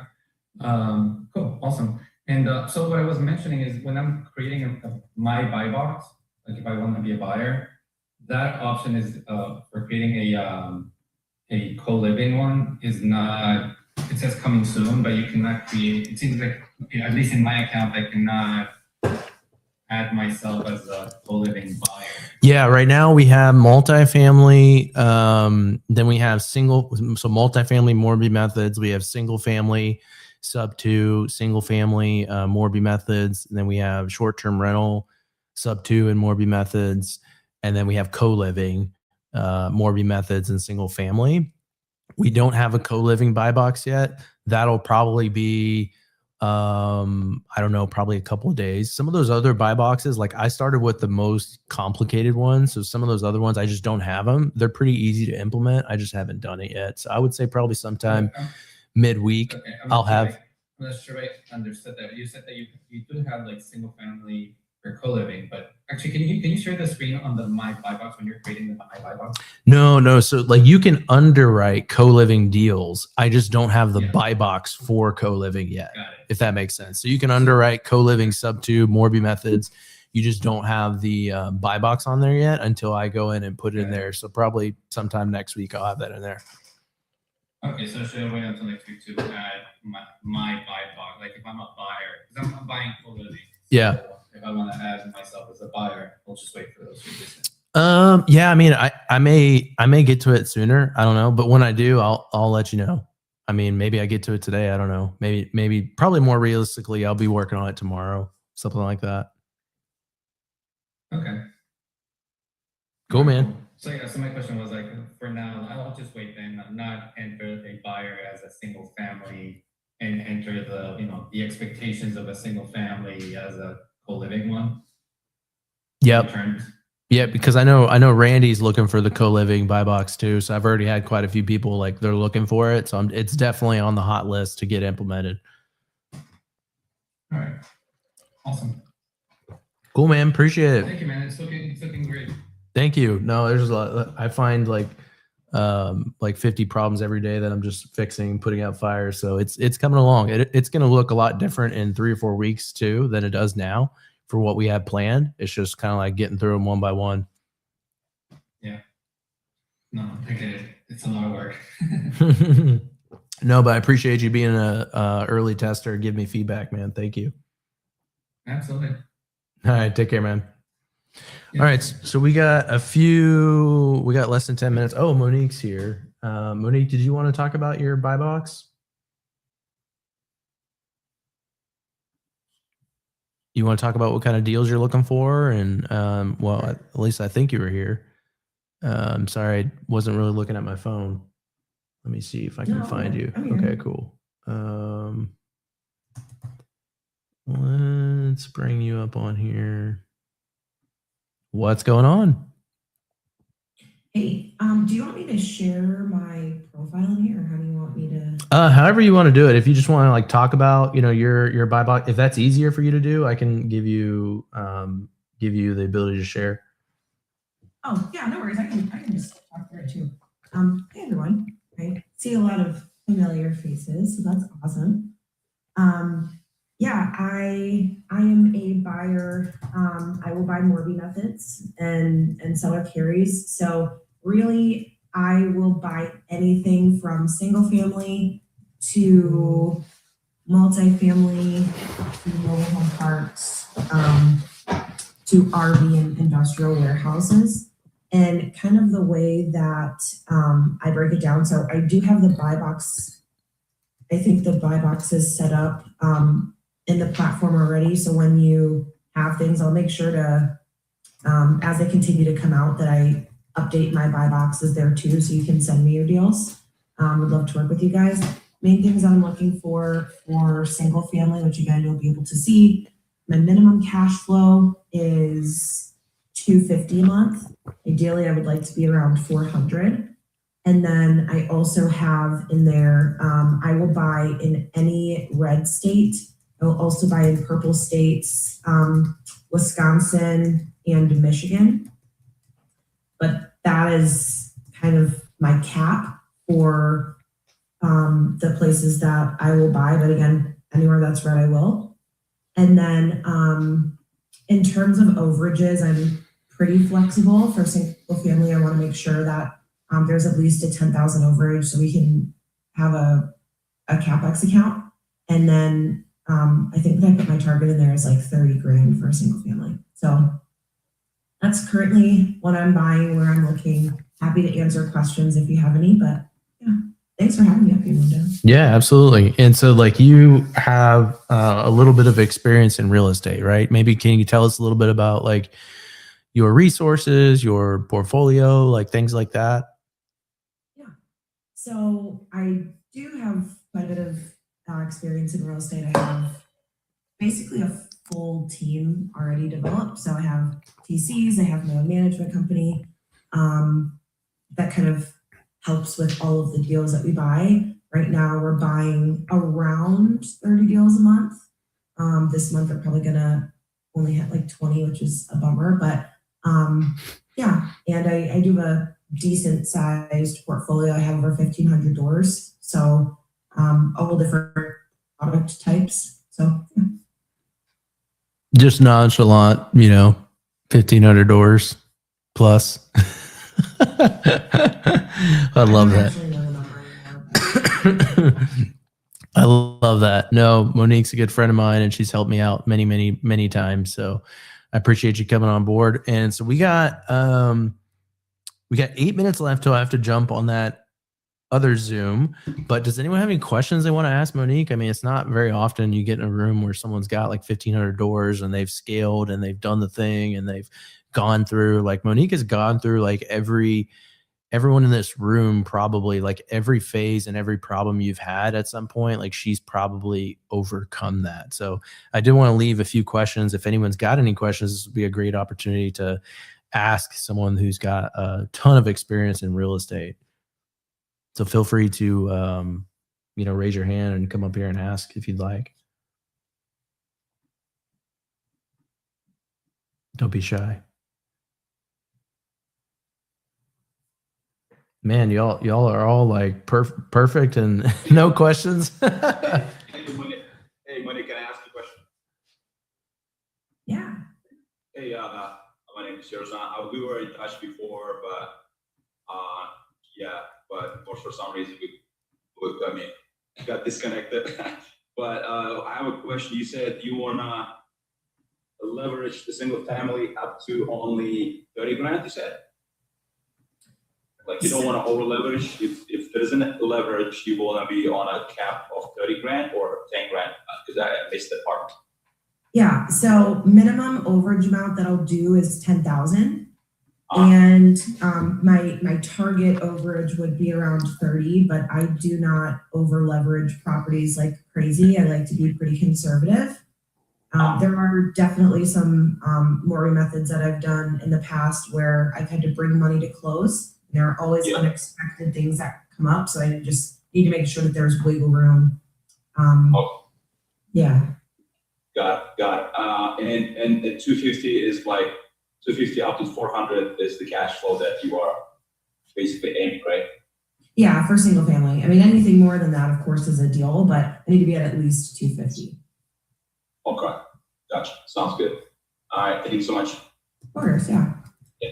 Cool. Awesome. And so what I was mentioning is, when I'm creating my buy box, like if I want to be a buyer, that option is for creating a co-living one is not. It says coming soon, but you cannot create. It seems like, at least in my account, I cannot add myself as a co-living buyer. Yeah, right now we have multifamily. Then we have single. So multifamily mortgage methods. We have single family. sub 2, single family, Morby methods. And then we have short-term rental, sub 2 and Morby methods. And then we have co-living, Morby methods and single family. We don't have a co-living buy box yet. That'll probably be, I don't know, probably a couple of days. Some of those other buy boxes, like I started with the most complicated ones. So some of those other ones, I just don't have them. They're pretty easy to implement. I just haven't done it yet. So I would say probably sometime midweek. Okay, I'll have. I'm not sure I understood that. You said that you do have like single family or co-living, but actually, can you share the screen on the My Buy Box when you're creating the My Buy Box? No. So like you can underwrite co-living deals. I just don't have the buy box for co-living yet, if that makes sense. So you can underwrite co-living sub 2, Morby methods. You just don't have the buy box on there yet until I go in and put it in there. So probably sometime next week I'll have that in there. Okay, so should I wait until next week to add my buy box? Like if I'm a buyer, because I'm buying co-living. Yeah. So if I want to add myself as a buyer, I'll just wait for those 3 business. Yeah, I mean, I may get to it sooner. I don't know, but when I do, I'll let you know. I mean, maybe I get to it today. I don't know. Maybe probably more realistically, I'll be working on it tomorrow, something like that. Okay. Cool, man. So yeah, so my question was like, for now, I'll just wait then, not enter a buyer as a single family and enter the, the expectations of a single family as a co-living one. Yep. Yeah, because I know Randy's looking for the co-living buy box too. So I've already had quite a few people like they're looking for it. So it's definitely on the hot list to get implemented. All right. Awesome. Cool, man. Appreciate it. Thank you, man. It's looking great. Thank you. No, there's a lot. I find like 50 problems every day that I'm just fixing, putting out fires. So it's coming along. It's going to look a lot different in 3 or 4 weeks too than it does now for what we have planned. It's just kind of like getting through them one by one. Yeah. No, I get it. It's a lot of work. No, but I appreciate you being a early tester. Give me feedback, man. Thank you. Absolutely. All right. Take care, man. Yeah. All right. So we got less than 10 minutes. Oh, Monique's here. Monique, did you want to talk about your buy box? You want to talk about what kind of deals you're looking for? And well, at least I think you were here. I'm sorry, I wasn't really looking at my phone. Let me see if I can find you. Okay, cool. Let's bring you up on here. What's going on? Hey, do you want me to share my profile in here, or how do you want me to? However you want to do it. If you just want to like talk about, your buy box, if that's easier for you to do, I can give you the ability to share. Oh yeah, no worries. I can just talk through it too. Hey everyone. I see a lot of familiar faces, so that's awesome. Yeah, I am a buyer. I will buy Morby methods and seller carries. So really, I will buy anything from single family to multifamily to mobile home parks to RV and industrial warehouses. And kind of the way that I break it down. So I do have the buy box. I think the buy box is set up in the platform already. So when you have things, I'll make sure to, as they continue to come out, that I update my buy boxes there too. So you can send me your deals. Would love to work with you guys. Main things I'm looking for single family, which again, you'll be able to see. My minimum cash flow is $250 a month. Ideally, I would like to be around 400. And then I also have in there, I will buy in any red state. I will also buy in purple states, Wisconsin and Michigan. But that is kind of my cap for the places that I will buy. But again, anywhere that's red, I will. And then in terms of overages, I'm pretty flexible. For single family, I want to make sure that there's at least a 10,000 overage so we can have a CapEx account. And then I think that I put my target in there is like 30 grand for a single family. So that's currently what I'm buying, where I'm looking. Happy to answer questions if you have any, but yeah, thanks. thanks for having me up here, Linda. Yeah, absolutely. And so like you have a little bit of experience in real estate, right? Maybe can you tell us a little bit about like your resources, your portfolio, like things like that? Yeah. So I do have quite a bit of experience in real estate. I have basically a full team already developed. So I have TCs, I have my own management company that kind of helps with all of the deals that we buy. Right now, we're buying around 30 deals a month. This month, we're probably gonna only hit like 20, which is a bummer. But yeah, and I do have a decent sized portfolio. I have over 1,500 doors, so all different product types. So yeah. Just nonchalant, 1,500 doors plus. I love that. Actually know the number anymore, but I love that. No, Monique's a good friend of mine and she's helped me out many, many, many times. So I appreciate you coming on board. And so we got 8 minutes left till I have to jump on that other Zoom. But does anyone have any questions they want to ask Monique? I mean, it's not very often you get in a room where someone's got like 1,500 doors and they've scaled and they've done the thing and they've gone through, like Monique has gone through like everyone in this room, probably like every phase and every problem you've had at some point, like she's probably overcome that. So I did want to leave a few questions. If anyone's got any questions, this would be a great opportunity to ask someone who's got a ton of experience in real estate. So feel free to, raise your hand and come up here and ask if you'd like. Don't be shy. Man, y'all are all like perfect and no questions. Hey, Monique, can I ask you a question? yeah. Hey, my name is Yerzan. We were in touch before, but for some reason we got disconnected. But I have a question. You said you wanna leverage the single family up to only 30 grand. You said, like you don't want to over leverage. If there isn't a leverage, you want to be on a cap of 30 grand or 10 grand. Because I missed that part. Yeah, so minimum overage amount that I'll do is 10,000. And my target overage would be around 30, but I do not over leverage properties like crazy. I like to be pretty conservative. There are definitely some mooring methods that I've done in the past where I've had to bring money to close. There are always unexpected things that come up, so I just need to make sure that there's wiggle room. Yeah. Got it. And 250 is like 250 up to 400 is the cash flow that you are basically aiming, right? Yeah, for single family. I mean, anything more than that, of course, is a deal, but I need to be at least 250. Okay, gotcha. Sounds good. All right, thank you so much. Of course, yeah.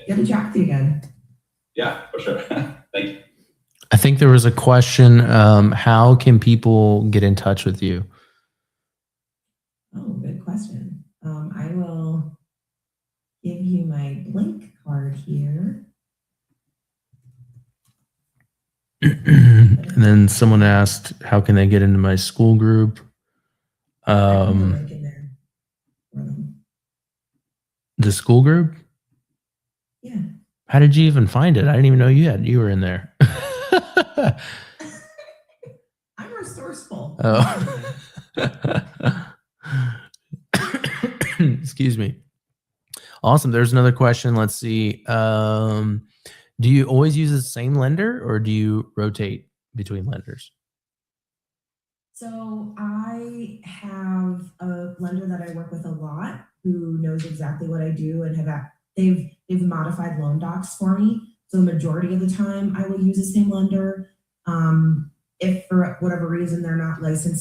Good to chat with you again. Yeah, for sure. Thank you. I think there was a question. How can people get in touch with you? Oh, good question. I will give you my blank card here. And then someone asked, how can they get into my school group? I put the link in there for them. The school group? Yeah. How did you even find it? I didn't even know you were in there. I'm resourceful. Oh. Excuse me. Awesome. There's another question. Let's see. Do you always use the same lender or do you rotate between lenders? So I have a lender that I work with a lot who knows exactly what I do and they've modified loan docs for me. So the majority of the time I will use the same lender. If for whatever reason they're not licensed